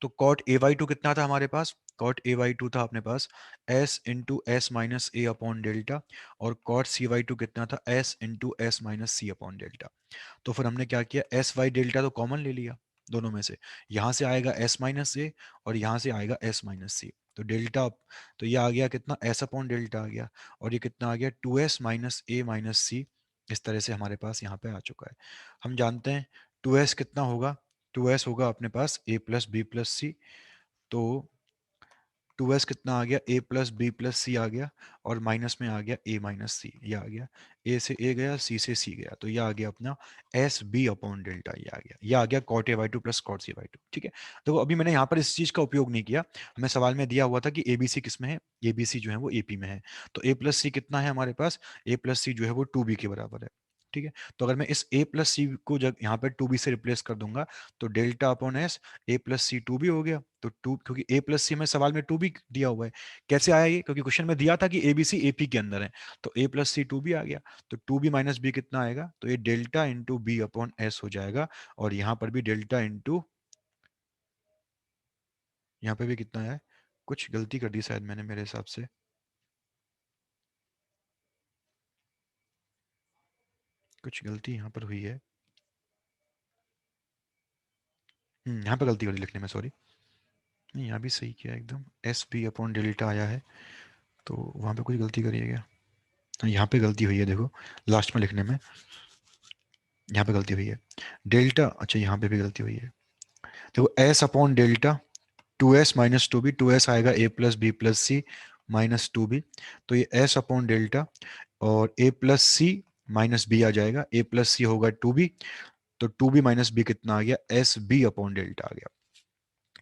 तो कॉट ए वाई टू कितना था हमारे पास, कॉट ए वाई टू था अपने पास S into S minus a upon delta, और कॉट सी वाई टू कितना था S into S minus c upon delta. तो फिर हमने क्या किया, एस वाई डेल्टा तो कॉमन ले लिया दोनों में से, यहाँ से आएगा एस माइनस ए और यहाँ से आएगा एस माइनस सी, तो डेल्टा, तो ये आ गया कितना, एस अपॉन डेल्टा आ गया, और ये कितना आ गया two s minus a minus c. इस तरह से हमारे पास यहाँ पे आ चुका है। हम जानते हैं टू एस कितना होगा, टू एस होगा अपने पास ए प्लस बी प्लस सी, तो टू एस कितना आ गया, a plus b plus c आ गया, और माइनस में आ गया ए माइनस सी, ये आ गया, ए से ए गया, सी से सी गया, तो ये आ गया अपना एस बी अपॉन डेल्टा, ये आ गया, ये आ गया cot a by two plus cot c by two, ठीक है। देखो अभी मैंने यहाँ पर इस चीज का उपयोग नहीं किया, हमें सवाल में दिया हुआ था कि एबीसी किस में है, एबीसी जो है वो एपी में है। तो ए प्लस सी कितना है हमारे पास, ए प्लस सी जो है वो टू बी के बराबर है, ठीक है। तो अगर मैं इस a प्लस सी को जब यहाँ पर टू बी से रिप्लेस कर दूंगा तो delta upon s, a plus c two भी हो गया, तो टू, क्योंकि ए प्लस सी में सवाल में टू भी दिया हुआ है, कैसे आया ये, क्योंकि क्वेश्चन में दिया था कि एबीसी एपी के अंदर है, तो ए प्लस सी टू भी आ गया, तो टू बी माइनस बी कितना आएगा, तो ये delta into b upon s हो जाएगा, और यहाँ पर भी डेल्टा इंटू, यहाँ पे भी कितना है, कुछ गलती कर दी शायद मैंने मेरे हिसाब से, कुछ गलती यहाँ पर हुई है, यहाँ पे गलती हो रही लिखने में, सॉरी। नहीं यहाँ भी सही किया एकदम, एस बी अपॉन डेल्टा आया है, तो वहाँ पे कुछ गलती करी है क्या, यहाँ पे गलती हुई है देखो, लास्ट में लिखने में यहाँ पे गलती हुई है, डेल्टा, अच्छा यहाँ पे भी गलती हुई है, देखो s upon delta, two s minus two b, two s आएगा a plus b plus c minus two b, तो ये एस अपॉन डेल्टा, और a plus c minus b आ जाएगा, ए प्लस सी होगा टू बी, तो two b minus b कितना आ गया, एस बी अपॉन डेल्टा आ गया,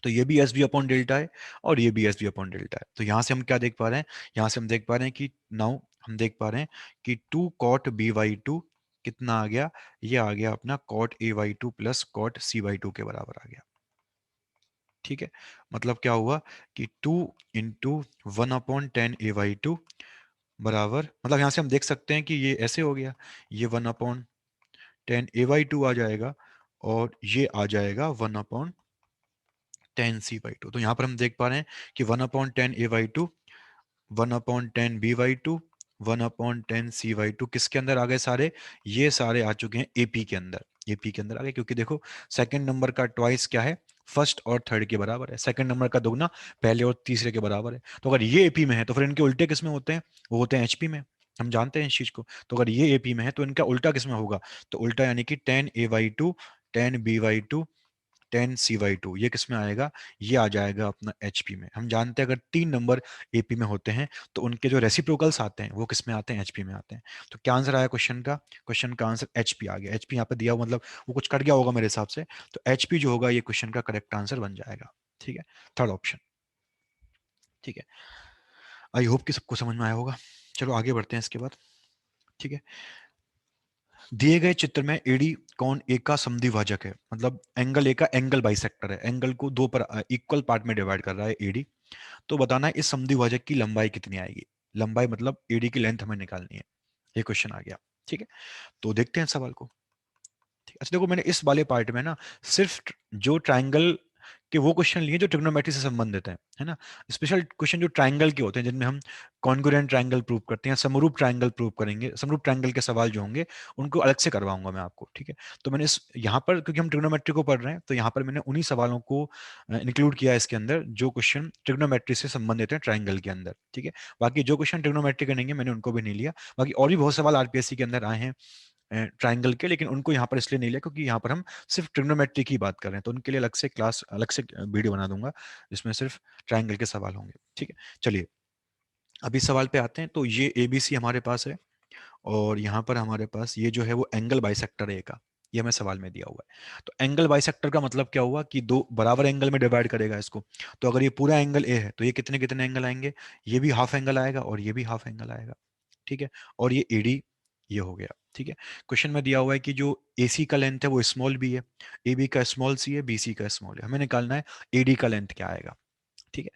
तो ये भी एस बी अपॉन डेल्टा है और ये भी एस बी अपॉन डेल्टा है। तो यहाँ से हम क्या देख पा रहे हैं, यहाँ से हम देख पा रहे हैं कि नाउ हम देख पा रहे हैं कि two cot b by two कितना आ गया, ये आ गया अपना cot a by two plus cot c by two के बराबर आ गया, ठीक है, मतलब क्या हुआ कि 2 × 1/10 a/2 बराबर, मतलब यहाँ से हम देख सकते हैं कि ये ऐसे हो गया, ये 1/10 a/2 आ जाएगा और ये आ जाएगा 1/10 c/2। तो यहाँ पर हम देख पा रहे हैं कि 1/10 a/2, 1/10 b/2, 1/10 c/2 किसके अंदर आ गए सारे, ये सारे आ चुके हैं एपी के अंदर, एपी के अंदर आ गए, क्योंकि देखो सेकंड नंबर का ट्वाइस क्या है, फर्स्ट और थर्ड के बराबर है, सेकंड नंबर का दुगना पहले और तीसरे के बराबर है। तो अगर ये एपी में है तो फिर इनके उल्टे किस में होते हैं, वो होते हैं एचपी में, हम जानते हैं इस चीज को। तो अगर ये एपी में है तो इनका उल्टा किस में होगा, तो उल्टा यानी कि 10 a/2, 10 b/2, 10 c/2, ये किस में आएगा, ये आ जाएगा अपना एचपी में। हम जानते हैं अगर 3 नंबर एपी में होते हैं तो उनके जो रेसिप्रोकल्स आते हैं वो किस में आते हैं, एचपी में आते हैं। तो क्या आंसर आया क्वेश्चन का, क्वेश्चन का आंसर एचपी आ गया। एचपी यहाँ पे दिया हुआ, मतलब वो कुछ कट गया होगा मेरे हिसाब से, तो एचपी जो होगा ये क्वेश्चन का करेक्ट आंसर बन जाएगा। ठीक है, थर्ड ऑप्शन। ठीक है, आई होप कि सबको समझ में आया होगा। चलो आगे बढ़ते हैं इसके बाद। ठीक है, दिए गए चित्र में एडी कौन ए का समद्विभाजक है, मतलब एंगल ए का एंगल बाइसेक्टर है, एंगल को दो पर इक्वल पार्ट में डिवाइड कर रहा है एडी। तो बताना है इस समद्विभाजक की लंबाई कितनी आएगी, लंबाई मतलब एडी की लेंथ हमें निकालनी है, ये क्वेश्चन आ गया। ठीक है, तो देखते हैं सवाल को। ठीक, अच्छा देखो मैंने इस वाले पार्ट में ना सिर्फ जो ट्रायंगल के वो क्वेश्चन लिए जो ट्रिग्नोमेट्री से संबंधित है ना, स्पेशल क्वेश्चन जो ट्रायंगल के होते हैं जिनमें हम कॉन्ग्रुएंट ट्रायंगल प्रूव करते हैं, समरूप ट्रायंगल प्रूव करेंगे, समरूप ट्रायंगल के सवाल जो होंगे उनको अलग से करवाऊंगा मैं आपको। ठीक है, तो मैंने इस यहाँ पर क्योंकि हम ट्रिग्नोमेट्री को पढ़ रहे हैं तो यहाँ पर मैंने उन्हीं सवालों को इंक्लूड किया है इसके अंदर जो क्वेश्चन ट्रिग्नोमेट्री से संबंधित है ट्रायंगल के अंदर। ठीक है, बाकी जो क्वेश्चन ट्रिग्नोमेट्री के नहीं है मैंने उनको भी नहीं लिया। बाकी और भी बहुत सवाल आरपीएससी के अंदर आए हैं ट्रायंगल के, लेकिन उनको यहाँ पर इसलिए नहीं लिया क्योंकि यहाँ पर हम सिर्फ ट्रिग्नोमेट्री की बात कर रहे हैं, तो उनके लिए अलग से क्लास, अलग से वीडियो बना दूंगा जिसमें सिर्फ ट्रायंगल के सवाल होंगे। ठीक है, चलिए अभी सवाल पे आते हैं। तो ये एबीसी हमारे पास है और यहाँ पर हमारे पास ये जो है वो एंगल बाइसेक्टर है का, ये हमें सवाल में दिया हुआ है। तो एंगल बाइसेक्टर का मतलब क्या हुआ कि दो बराबर एंगल में डिवाइड करेगा इसको। तो अगर ये पूरा एंगल ए है तो ये कितने कितने एंगल आएंगे, ये भी हाफ एंगल आएगा और ये भी हाफ एंगल आएगा। ठीक है, और ये एडी ये हो गया। ठीक है, क्वेश्चन में दिया हुआ है कि जो एसी का लेंथ है वो स्मॉल बी है, ए बी का स्मॉल सी है, बी सी का स्मॉल है, हमें निकालना है एडी का लेंथ क्या आएगा। ठीक है,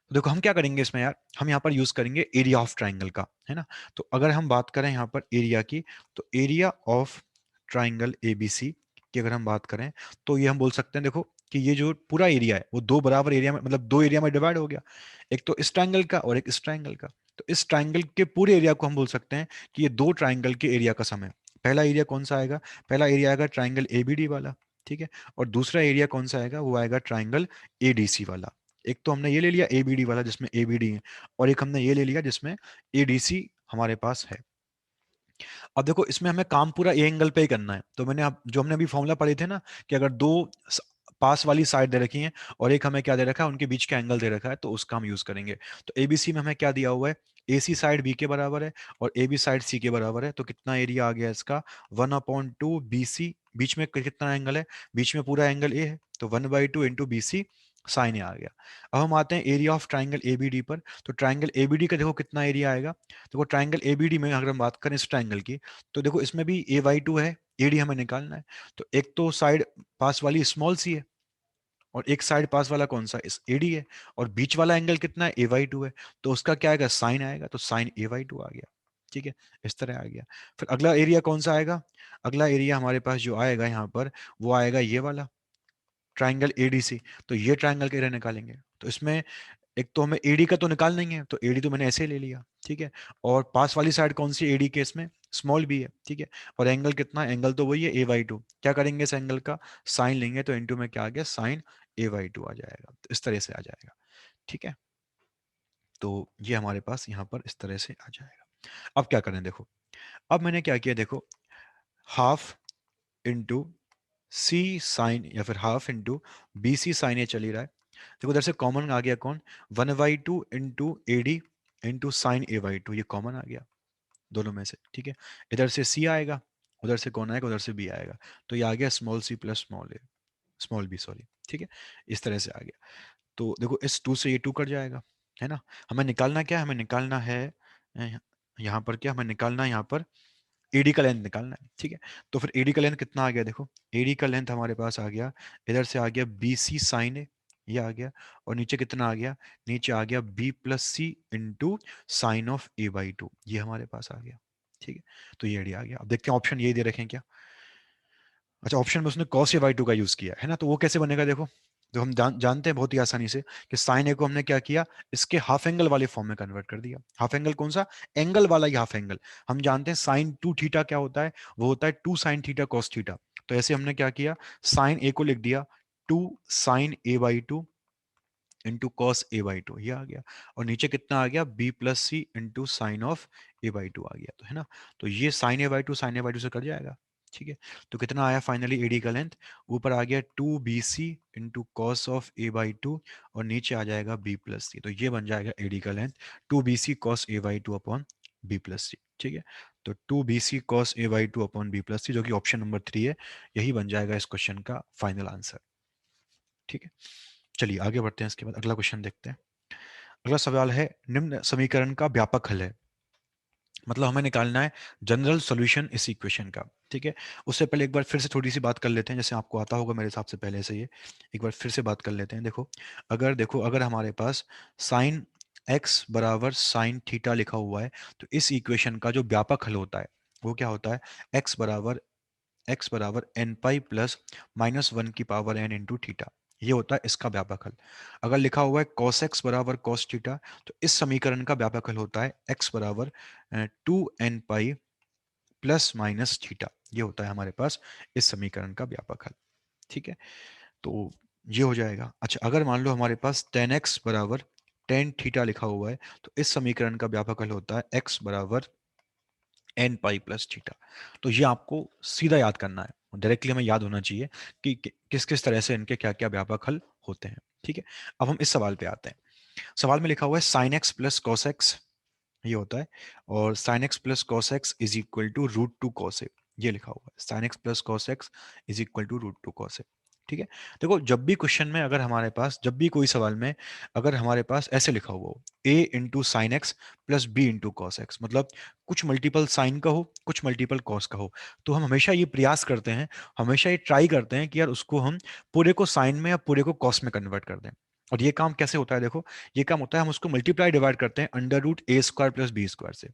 तो देखो हम क्या करेंगे इसमें यार, हम यहाँ पर यूज करेंगे एरिया ऑफ ट्राइंगल का, है ना। तो अगर हम बात करें यहाँ पर एरिया की, तो एरिया ऑफ ट्राइंगल एबीसी की अगर हम बात करें तो ये हम बोल सकते हैं देखो कि ये जो पूरा एरिया है वो दो बराबर एरिया में, मतलब दो एरिया में डिवाइड हो गया, एक तो इस ट्राइंगल का और एक इस ट्राइंगल का। तो इस ट्राइंगल के पूरे एरिया को हम बोल सकते हैं कि ये दो ट्राइंगल के एरिया का सम है। पहला एरिया कौन सा आएगा, पहला एरिया आएगा ट्राइंगल एबीडी वाला। ठीक है, और दूसरा एरिया कौन सा आएगा, वो आएगा ट्राइंगल एडीसी वाला। एक तो हमने ये ले लिया एबीडी वाला जिसमें एबीडी है, और एक हमने ये ले लिया जिसमें एडीसी हमारे पास है। अब देखो इसमें हमें काम पूरा ए एंगल पे ही करना है। तो मैंने अब जो हमने अभी फॉर्मूला पढ़े थे ना कि अगर दो पास वाली साइड दे रखी है और एक हमें क्या दे रखा है, उनके बीच का एंगल दे रखा है, तो उसका हम यूज करेंगे। तो एबीसी में हमें क्या दिया हुआ है, ए सी साइड बी के बराबर है और ए बी साइड सी के बराबर है। तो कितना एरिया आ गया इसका, 1/2 BC, बीच में कितना एंगल है, बीच में पूरा एंगल ए है, तो 1/2 × BC साइन ए आ गया। अब हम आते हैं एरिया ऑफ ट्राइंगल एबीडी पर। तो ट्राइंगल एबीडी का देखो कितना एरिया आएगा, देखो ट्राइंगल एबीडी में अगर हम बात करें इस ट्राइंगल की, तो देखो इसमें भी A/2 है, एडी हमें निकालना है। तो एक तो साइड पास वाली स्मॉल सी है और एक साइड पास वाला कौन सा, इस एडी है, और बीच वाला एंगल कितना है, A/2 है, तो उसका क्या आएगा, साइन आएगा, तो साइन A/2 आ गया। ठीक है, इस तरह आ गया। फिर अगला एरिया कौन सा आएगा, अगला एरिया हमारे पास जो आएगा यहाँ पर वो आएगा ये वाला ट्राइंगल एडीसी। तो ये ट्राइंगल के एरिया निकालेंगे। तो इसमें एक तो हमें एडी का तो निकालना ही है, तो एडी तो मैंने ऐसे ही ले लिया। ठीक है, और पास वाली साइड कौन सी एडी के, इसमें स्मॉल बी है। ठीक है, और एंगल कितना, एंगल तो वही है A/2, क्या करेंगे इस एंगल का साइन लेंगे, तो इनटू में क्या आ गया, साइन A/2 आ जाएगा, तो इस तरह से आ जाएगा। ठीक है, तो ये हमारे पास यहाँ पर इस तरह से आ जाएगा। अब क्या करें देखो, अब मैंने क्या किया देखो, हाफ इंटू सी साइन, या फिर half into b c sine a चल ही रहा है। देखो उधर से कॉमन आ गया कौन, 1/2 × AD इंटू साइन A/2, ये कॉमन आ गया दोनों में से। ठीक है, इधर से सी आएगा, उधर से कौन आएगा, उधर से बी आएगा, तो ये आ गया स्मॉल सी प्लस स्मॉल ए, स्मॉल बी सॉरी। ठीक है, इस तरह से आ गया। तो देखो इस टू से ये टू कट जाएगा, है ना। हमें निकालना क्या है, हमें निकालना है यहाँ पर क्या, हमें निकालना है यहाँ पर एडी का लेंथ निकालना है। ठीक है, तो फिर एडी का लेंथ कितना आ गया देखो, एडी का लेंथ हमारे पास आ गया, इधर से आ गया बी सी साइन ए, ये आ गया, और नीचे कितना आ गया, नीचे आ गया b plus c into sine of a by two, ये हमारे पास आ गया। ठीक है, तो ये आइडिया आ गया। अब देखते हैं ऑप्शन यही दे रखे हैं क्या। अच्छा, ऑप्शन में उसने कॉस ए बाई टू का यूज किया है ना, तो वो कैसे बनेगा देखो। तो हम जानते हैं बहुत ही आसानी से कि साइन ए को हमने क्या किया, इसके हाफ एंगल वाले फॉर्म में कन्वर्ट कर दिया। हाफ एंगल कौन सा, एंगल वाला ही हाफ एंगल। हम जानते हैं साइन टू थीटा क्या होता है, वो होता है two sine theta cos theta. तो ऐसे हमने क्या किया, साइन ए को लिख दिया two sine a by two into cos a by two, ये आ गया। और नीचे कितना आ गया, b plus c into sine of a by two आ गया, तो है ना। तो ये sine a by two sine a by two से कट जाएगा। ठीक है, तो कितना आया फाइनली एडी का लेंथ, ऊपर आ गया two b c into cos of a by two, और नीचे आ जाएगा बी प्लस सी, तो ये बन जाएगा एडी का length two b c cos a by two upon b plus c. ठीक है, तो two b c cos a by two upon b plus c, जो कि ऑप्शन नंबर 3 है, यही बन जाएगा इस क्वेश्चन का फाइनल आंसर। ठीक है, चलिए आगे बढ़ते हैं, इसके बाद अगला क्वेश्चन देखते हैं। अगला सवाल है, निम्न समीकरण का व्यापक हल है, मतलब हमें निकालना है जनरल सॉल्यूशन इस इक्वेशन का। ठीक है, उससे पहले एक बार फिर से थोड़ी सी बात कर लेते हैं, जैसे आपको आता होगा मेरे हिसाब से पहले से, ये एक बार फिर से बात कर लेते हैं। देखो अगर हमारे पास साइन एक्स बराबर साइन थीटा लिखा हुआ है, तो इस इक्वेशन का जो व्यापक हल होता है वो क्या होता है, एक्स बराबर n pi plus minus one की पावर एन इंटू थीटा, ये होता है इसका व्यापक हल। अगर लिखा हुआ है कॉस एक्स बराबर कॉस थीटा, तो इस समीकरण का व्यापक हल होता है एक्स बराबर two n pi plus minus theta, ये होता है हमारे पास इस समीकरण का व्यापक हल। ठीक है, तो ये हो जाएगा। अच्छा, अगर मान लो हमारे पास टेन एक्स बराबर टेन थीटा लिखा हुआ है, तो इस समीकरण का व्यापक हल होता है एक्स बराबर एन पाई प्लस थीटा। तो ये आपको सीधा याद करना है, डायरेक्टली हमें याद होना चाहिए कि किस किस तरह से इनके क्या क्या व्यापक हल होते हैं। ठीक है, अब हम इस सवाल पे आते हैं। सवाल में लिखा हुआ है sine x plus cos x, ये होता है, और sine x plus cos x is equal to root two cos a, ये लिखा हुआ है, sine x plus cos x is equal to root two cos a. ठीक है, देखो जब भी क्वेश्चन में, अगर हमारे पास, जब भी कोई सवाल में अगर हमारे पास ऐसे लिखा हुआ हो a into sine x plus b into cos x, मतलब कुछ मल्टीपल साइन का हो कुछ मल्टीपल कॉस का हो, तो हम हमेशा ये प्रयास करते हैं, हमेशा ये ट्राई करते हैं कि यार उसको हम पूरे को साइन में या पूरे को कॉस में कन्वर्ट कर दें। और ये काम कैसे होता है देखो, ये काम होता है, हम उसको मल्टीप्लाई डिवाइड करते हैं अंडर रूट ए स्क्वायर प्लस बी स्क्वायर से।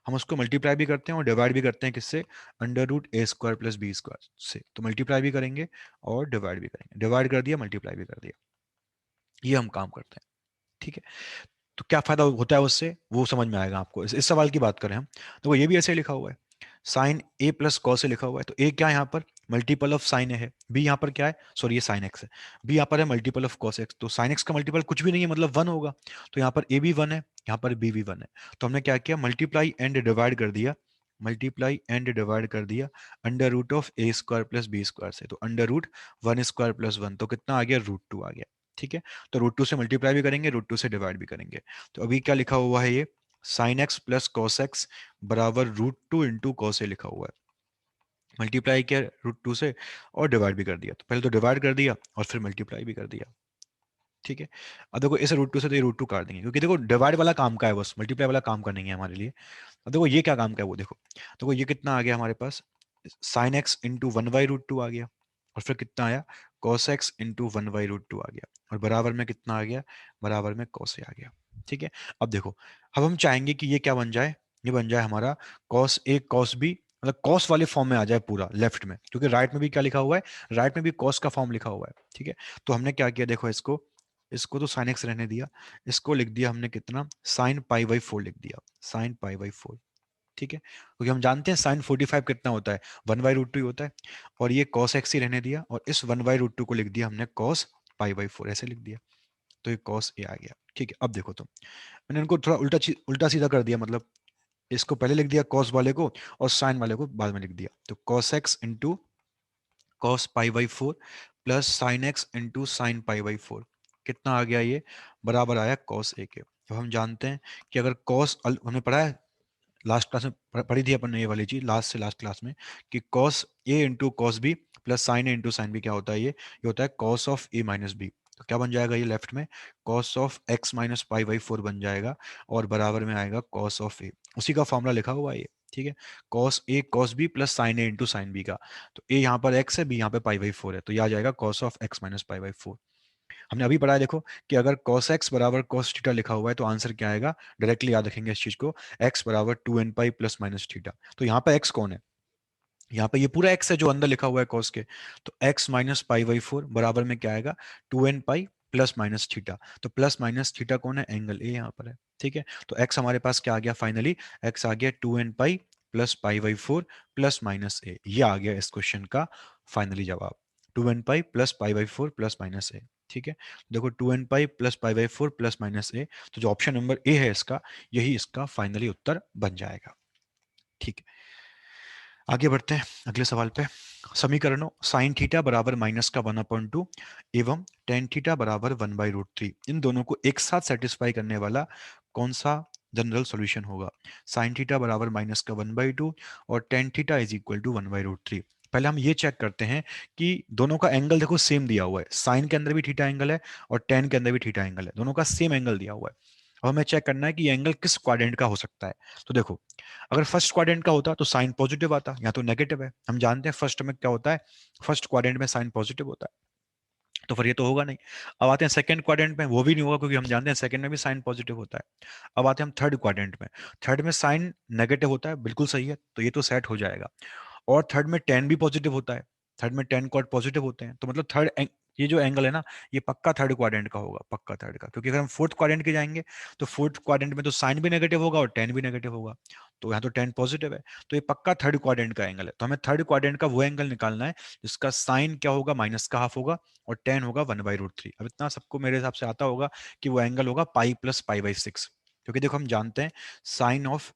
हम उसको मल्टीप्लाई भी करते हैं और डिवाइड भी करते हैं किससे, अंडर रूट ए स्क्वायर प्लस बी स्क्वायर से। तो मल्टीप्लाई भी करेंगे और डिवाइड भी करेंगे, डिवाइड कर दिया मल्टीप्लाई भी कर दिया, ये हम काम करते हैं। ठीक है, तो क्या फायदा होता है उससे, वो समझ में आएगा आपको। इस सवाल की बात करें हम, तो ये भी ऐसे लिखा हुआ है, साइन ए प्लस कॉस से लिखा हुआ है, तो ए क्या है यहाँ पर, मल्टीपल ऑफ साइन ए है, बी यहाँ पर क्या है, सॉरी ये साइन एक्स है, बी यहाँ पर है मल्टीपल ऑफ कॉस एक्स, तो साइन एक्स का मल्टीपल कुछ भी नहीं है, मतलब वन होगा। तो यहाँ पर ए भी वन है, यहाँ पर बी भी वन है। तो हमने क्या किया, मल्टीप्लाई एंड डिवाइड कर दिया, मल्टीप्लाई एंड डिवाइड कर दिया under root of a square plus b square से, तो under root one square plus one, तो कितना आ गया, रूट टू आ गया। ठीक है, तो रूट टू से मल्टीप्लाई भी करेंगे, रूट टू से डिवाइड भी करेंगे। तो अभी क्या लिखा हुआ है, ये sign x plus cos x बराबर रूट टू इंटू कॉस ए लिखा हुआ है। मल्टीप्लाई किया रूट टू से और डिवाइड भी कर दिया, तो पहले तो डिवाइड कर दिया और फिर मल्टीप्लाई भी कर दिया। ठीक है, अब देखो इसे रूट टू से तो ये रूट टू काट देंगे, क्योंकि देखो डिवाइड वाला काम का है, बस मल्टीप्लाई वाला काम का नहीं है हमारे लिए। अब देखो ये क्या काम का है वो देखो ये कितना आ गया हमारे पास, sine x into one by root two आ गया, और फिर कितना आया, cos x into one by root two आ गया, और बराबर में कितना आ गया, बराबर में कॉस ए आ गया। ठीक है, अब देखो, अब हम चाहेंगे कि ये क्या बन जाए, ये बन जाए हमारा कॉस ए कॉस बी, मतलब कॉस वाले फॉर्म में आ जाए पूरा लेफ्ट में, क्योंकि राइट में भी क्या लिखा हुआ है, राइट में भी कॉस का फॉर्म लिखा हुआ है। ठीक है, तो हमने क्या किया देखो, इसको इसको तो साइन एक्स रहने दिया, इसको लिख दिया हमने कितना, साइन पाई बाई फोर लिख दिया, साइन पाई बाई फोर। ठीक है, क्योंकि हम जानते हैं साइन 45 कितना होता है, वन बाई रूट टू ही होता है, और ये कॉस एक्स ही रहने दिया, और इस वन बाई रूट टू को लिख दिया हमने कॉस पाई बाई फोर, ऐसे लिख दिया, तो ये कॉस ए आ गया। ठीक है, अब देखो तुम, मैंने इनको थोड़ा उल्टा सीधा कर दिया, मतलब इसको पहले लिख दिया कॉस वाले को, और साइन वाले को बाद में लिख दिया, तो cos x into cos pi by four plus sign x into sine pi by four, कितना आ गया ये, बराबर आया कॉस ए के। तो हम जानते हैं कि अगर कॉस, हमने पढ़ा है लास्ट क्लास में, पढ़ी थी अपन ने ये वाली चीज लास्ट से लास्ट क्लास में, कि cos a into cos b plus sine a into sine b क्या होता है, ये होता है cos of a minus b. तो क्या बन जाएगा ये लेफ्ट में, cos of x minus pi by four बन जाएगा, और बराबर में आएगा कॉस ऑफ ए, उसी का फॉर्मूला लिखा हुआ है ये। ठीक है, cos A cos b plus sine a into sine B का, तो ए यहाँ पर एक्स है, बी यहाँ पे पाई बाई फोर है, तो यह आ जाएगा cos of x minus pi by four. हमने अभी पढ़ा है, देखो कि अगर cos x बराबर cos थीटा लिखा हुआ है तो आंसर क्या आएगा, डायरेक्टली याद रखेंगे इस चीज को, x बराबर 2n pi plus minus theta. तो यहाँ पे x कौन है, यहाँ पे ये पूरा x है जो अंदर लिखा हुआ है cos के, तो x minus pi by four बराबर में क्या आएगा, 2n pi plus minus theta. तो प्लस माइनस थीटा कौन है, एंगल ए यहाँ पर है, ठीक है। तो x हमारे पास क्या आ गया फाइनली, x आ गया 2n pi plus pi by four plus minus a, ये आ गया इस क्वेश्चन का फाइनली जवाब, 2n pi plus pi by four plus minus a, ठीक है। देखो 2n pi plus pi by four plus minus a, तो जो ऑप्शन नंबर ए है इसका, यही इसका फाइनली उत्तर बन जाएगा, ठीक है। आगे बढ़ते हैं अगले सवाल पे। समीकरणों साइन थीटा बराबर माइनस का 1/2 एवं टेन थीटा बराबर 1/√3, इन दोनों को एक साथ सेटिस्फाई करने वाला कौन सा जनरल सॉल्यूशन होगा। साइन थीटा बराबर माइनस का 1/2 और tan theta is equal to 1/√3। पहले हम ये चेक करते हैं कि दोनों का एंगल देखो सेम दिया हुआ है, साइन के अंदर भी थीटा एंगल है और टेन के अंदर भी थीटा एंगल है, दोनों का सेम एंगल दिया हुआ है। अब हमें चेक करना है कि ये एंगल किस क्वाड्रेंट का हो सकता है। तो देखो अगर फर्स्ट क्वाड्रेंट का होता तो साइन पॉजिटिव आता, या तो नेगेटिव है, हम जानते हैं फर्स्ट में क्या होता है, फर्स्ट क्वाड्रेंट में साइन पॉजिटिव होता है, तो फिर ये तो होगा नहीं। अब आते हैं सेकंड क्वाड्रेंट में, वो भी नहीं होगा क्योंकि हम जानते हैं सेकंड में भी साइन पॉजिटिव होता है। अब आते हैं हम थर्ड क्वाड्रेंट में, थर्ड में साइन नेगेटिव होता है, बिल्कुल सही है, तो ये तो सेट हो जाएगा। और थर्ड में टेन भी पॉजिटिव होता है, थर्ड में टेन कॉर्ड पॉजिटिव होते हैं, तो मतलब ये जो एंगल है ना, ये पक्का थर्ड क्वाड्रेंट का होगा, पक्का थर्ड का, क्योंकि अगर हम फोर्थ क्वाड्रेंट के जाएंगे तो फोर्थ क्वाड्रेंट में तो साइन भी नेगेटिव होगा और टेन भी नेगेटिव होगा, तो यहाँ तो टेन पॉजिटिव है, तो ये पक्का थर्ड क्वाड्रेंट का एंगल है। तो हमें थर्ड क्वाड्रेंट का वो एंगल निकालना है जिसका साइन क्या होगा, माइनस का हाफ होगा और टेन होगा 1/√3। अब इतना सबको मेरे हिसाब से आता होगा कि वो एंगल होगा pi plus pi by six, क्योंकि देखो हम जानते हैं sine of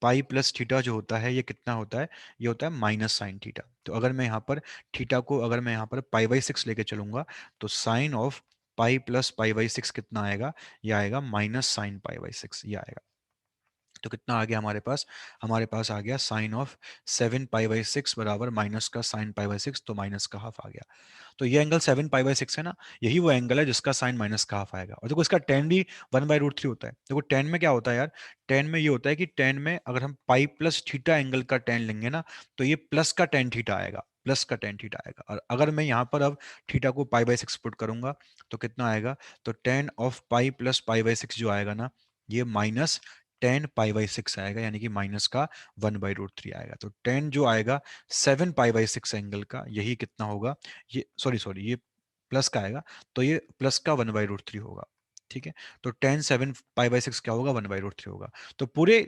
pi plus theta जो होता है ये कितना होता है, ये होता है माइनस साइन थीटा। तो अगर मैं यहाँ पर थीटा को अगर मैं यहाँ पर पाई बाई सिक्स लेके चलूंगा तो sine of pi plus pi by six कितना आएगा, ये आएगा minus sine pi by six, ये आएगा। तो कितना आ गया हमारे पास आ गया sine of 7 pi by six बराबर माइनस का साइन पाई बाई सिक्स, तो माइनस का हाफ आ गया। तो ये एंगल 7 पाई बाई सिक्स है ना, यही वो एंगल है जिसका साइन माइनस का हाफ आएगा। और देखो इसका टेन भी 1/√3 होता है। देखो टेन में क्या होता है यार, टेन में ये होता है कि टेन में अगर हम पाई प्लस थीटा एंगल का टेन लेंगे ना, तो ये प्लस का टेन थीटा आएगा, प्लस का टेन थीटा आएगा। और अगर मैं यहाँ पर अब थीटा को पाई बाई सिक्स पुट करूंगा तो कितना आएगा, तो ten of pi plus pi by six जो आएगा ना, ये minus ten pi by six आएगा, यानी कि माइनस का 1/√3 आएगा। तो टेन जो आएगा 7 पाई बाई सिक्स एंगल का, यही कितना होगा, ये सॉरी सॉरी ये प्लस का आएगा, तो ये प्लस का 1/√3 होगा, ठीक है। तो टेन 7 पाई बाई सिक्स क्या होगा, 1/√3 होगा। तो पूरे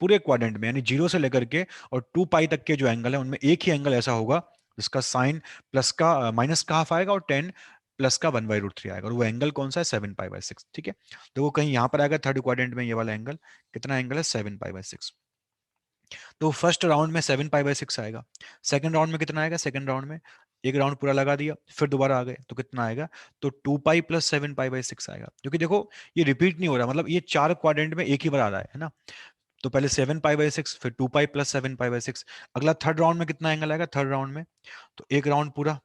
पूरे क्वाड्रेंट में यानी जीरो से लेकर के और 2 पाई तक के जो एंगल है उनमें एक ही एंगल ऐसा होगा जिसका साइन प्लस का माइनस का हाफ आएगा और टेन प्लस का 1/√3 आएगा, और वो एंगल कौन सा है, 7 पाई बाई सिक्स, ठीक है। तो वो कहीं यहाँ पर आएगा थर्ड क्वाड्रेंट में, ये वाला एंगल कितना एंगल है, 7 पाई बाई सिक्स। तो फर्स्ट राउंड में 7 पाई बाई सिक्स आएगा, सेकंड राउंड में कितना आएगा, सेकंड राउंड में एक राउंड पूरा लगा दिया फिर दोबारा आ गए तो कितना आएगा, तो 2 pi plus 7 pi by six आएगा, क्योंकि देखो ये रिपीट नहीं हो रहा, मतलब ये चार क्वाड्रेंट में एक ही बार आ रहा है ना। तो पहले 7 पाई बाई सिक्स, फिर 2 pi plus 7 pi by six. अगला थर्ड राउंड में कितना एंगल आएगा, थर्ड राउंड में तो एक राउंड पूरा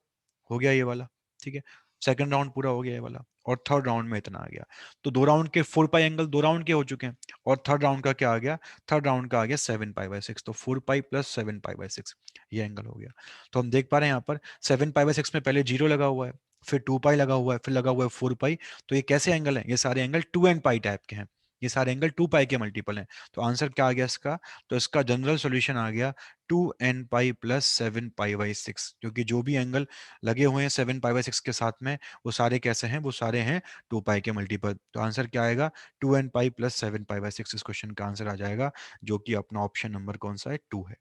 हो गया ये वाला, ठीक है। सेकंड राउंड पूरा हो गया ये वाला, और थर्ड राउंड में इतना आ गया। तो दो राउंड के 4 पाई एंगल दो राउंड के हो चुके हैं, और थर्ड राउंड का क्या आ गया, थर्ड राउंड का आ गया 7 पाई बाई सिक्स, तो 4 pi plus 7 pi by six ये एंगल हो गया। तो हम देख पा रहे हैं यहाँ पर 7 पाई बाई सिक्स में पहले जीरो लगा हुआ है, फिर 2 पाई लगा हुआ है, फिर लगा हुआ है 4 पाई। तो ये कैसे एंगल है, ये सारे एंगल 2 and पाई टाइप के हैं, ये सारे एंगल 2 पाई के मल्टीपल हैं। तो आंसर क्या आ गया इसका, तो इसका जनरल सॉल्यूशन आ गया 2n pi plus 7 pi by six, क्योंकि जो भी एंगल लगे हुए हैं 7 पाई बाई सिक्स के साथ में वो सारे कैसे हैं, वो सारे हैं 2 पाई के मल्टीपल। तो आंसर क्या आएगा, 2n pi plus 7 pi by six इस क्वेश्चन का आंसर आ जाएगा, जो कि अपना ऑप्शन नंबर कौन सा है, 2 है।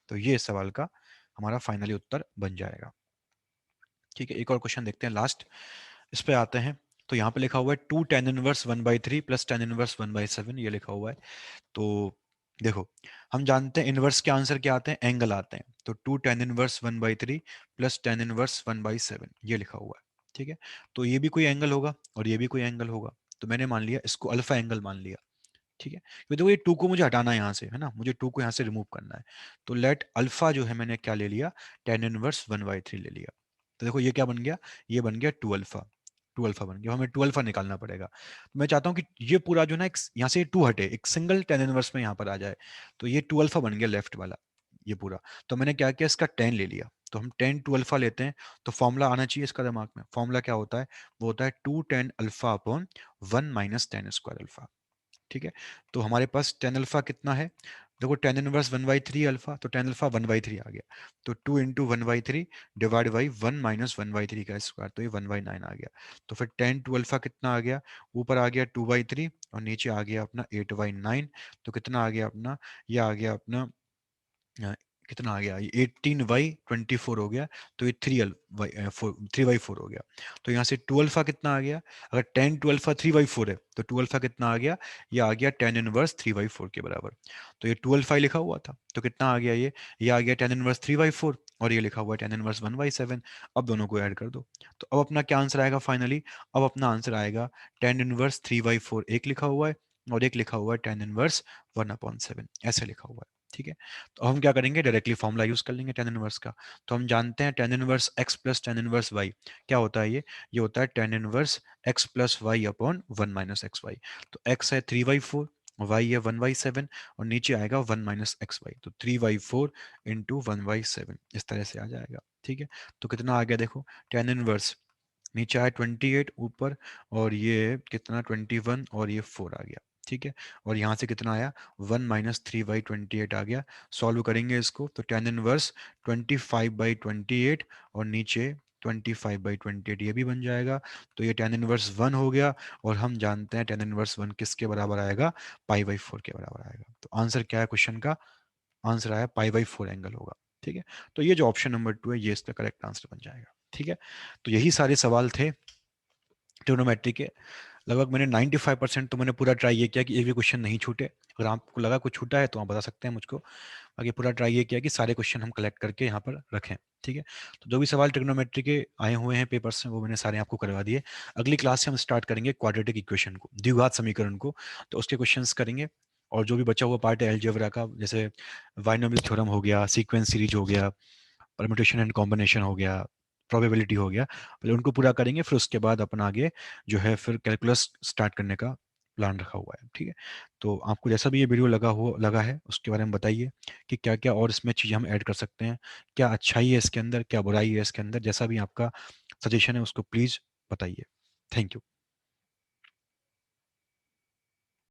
तो ये इस सवाल का हमारा फाइनली उत्तर बन जाएगा, ठीक है। एक और क्वेश्चन देखते हैं लास्ट, इस पे आते हैं। तो यहाँ पे लिखा हुआ है 2 tan−1/3 प्लस tan−1/7, ये लिखा हुआ है। तो देखो हम जानते हैं इनवर्स के आंसर क्या आते हैं, एंगल आते हैं। तो 2 tan−1/3 प्लस tan−1/7 ये लिखा हुआ है, ठीक है। तो ये भी कोई एंगल होगा और ये भी कोई एंगल होगा, तो मैंने मान लिया इसको अल्फा एंगल मान लिया, ठीक है। क्योंकि देखो ये टू को मुझे हटाना है यहाँ से, है ना, मुझे टू को यहाँ से रिमूव करना है। तो लेट अल्फा जो है मैंने क्या ले लिया, tan−1/3 ले लिया। तो देखो ये क्या बन गया, ये बन गया 2 अल्फा, 2 अल्फा बन गया, हमें 2 अल्फा निकालना पड़ेगा। तो मैं चाहता हूँ कि ये पूरा जो ना यहाँ से 2 हटे, एक सिंगल tan−1 में यहाँ पर आ जाए। तो ये 2 अल्फा बन गया लेफ्ट वाला, ये पूरा। तो मैंने क्या किया, इसका 10 ले लिया, तो हम टेन टू अल्फा लेते हैं, तो फॉर्मूला आना चाहिए इसका दिमाग में। फॉर्मूला क्या होता है? वो होता है two tan alpha upon one minus tan square alpha. ठीक है, तो हमारे पास टेन अल्फा कितना है? देखो tan inverse one by three alpha, तो tan alpha one by three आ गया। तो two into one by three divide by one minus one by three का स्क्वायर, तो ये वन बाई नाइन आ गया। तो फिर टेन टू अल्फा कितना आ गया? ऊपर आ गया टू बाई थ्री और नीचे आ गया अपना एट बाई नाइन। तो कितना आ गया अपना? ये आ गया अपना अ, कितना आ गया? ये एटीन बाई ट्वेंटी फोर हो गया। तो ये थ्री अल by four, three by four हो गया। तो यहाँ से टू अल्फा कितना आ गया? अगर tan two alpha three by four है तो टू अल्फा कितना आ गया? ये आ गया tan inverse three by four के बराबर। तो ये टू अल्फा लिखा हुआ था, तो कितना आ गया? ये आ गया tan inverse three by four, और ये लिखा हुआ है tan inverse one by seven. अब दोनों को ऐड कर दो। तो अब अपना क्या आंसर आएगा फाइनली? अब अपना आंसर आएगा tan inverse three by four एक लिखा हुआ है, और एक लिखा हुआ है tan inverse one upon seven, ऐसे लिखा हुआ है। ठीक है, तो हम क्या करेंगे? डायरेक्टली फॉर्मूला यूज कर लेंगे टेन इनवर्स का। तो हम जानते हैं tan inverse x plus tan inverse y क्या होता है? ये होता है tan inverse x plus y upon one minus x y. तो एक्स है थ्री बाई फोर, वाई है वन बाई सेवन, और नीचे आएगा वन माइनस एक्स वाई, तो three by four into one by seven, इस तरह से आ जाएगा। ठीक है, तो कितना आ गया देखो? टेन इनवर्स नीचे आया ट्वेंटी एट ऊपर, और ये कितना? ट्वेंटी वन, और ये फोर आ गया। ठीक है, और यहाँ से कितना आया? One minus three by twenty eight आ गया। सॉल्व करेंगे इसको तो tan inverse twenty five by twenty eight, और नीचे twenty five by twenty eight, ये भी बन जाएगा। तो ये टेन इनवर्स वन हो गया, और हम जानते हैं टेन इनवर्स वन किसके बराबर आएगा? पाई बाई फोर के बराबर आएगा। तो आंसर क्या है क्वेश्चन का? आंसर आया पाई बाई फोर एंगल होगा। ठीक है, तो ये जो ऑप्शन नंबर टू है ये इसका करेक्ट आंसर बन जाएगा। ठीक है, तो यही सारे सवाल थे ट्रिग्नोमेट्री के। लगभग मैंने 95% तो मैंने पूरा ट्राई ये किया कि एक भी क्वेश्चन नहीं छूटे। अगर आपको लगा कुछ छूटा है तो आप बता सकते हैं मुझको। बाकी पूरा ट्राई ये किया कि सारे क्वेश्चन हम कलेक्ट करके यहाँ पर रखें। ठीक है, तो जो भी सवाल ट्रिग्नोमेट्री के आए हुए हैं पेपर्स में वो मैंने सारे आपको करवा दिए। अगली क्लास से हम स्टार्ट करेंगे क्वाड्रेटिक इक्वेशन को, द्विघात समीकरण को, तो उसके क्वेश्चंस करेंगे। और जो भी बचा हुआ पार्ट है अलजेब्रा का, जैसे बाइनोमियल थ्योरम हो गया, सीक्वेंस सीरीज हो गया, परम्यूटेशन एंड कॉम्बिनेशन हो गया, प्रोबेबिलिटी हो गया, पहले उनको पूरा करेंगे, फिर उसके बाद अपन आगे जो है फिर कैलकुलस स्टार्ट करने का प्लान रखा हुआ है। ठीक है, तो आपको जैसा भी ये वीडियो लगा है उसके बारे में बताइए कि क्या क्या और इसमें चीज़ें हम ऐड कर सकते हैं, क्या अच्छाई है इसके अंदर, क्या बुराई है इसके अंदर। जैसा भी आपका सजेशन है उसको प्लीज़ बताइए। Thank you.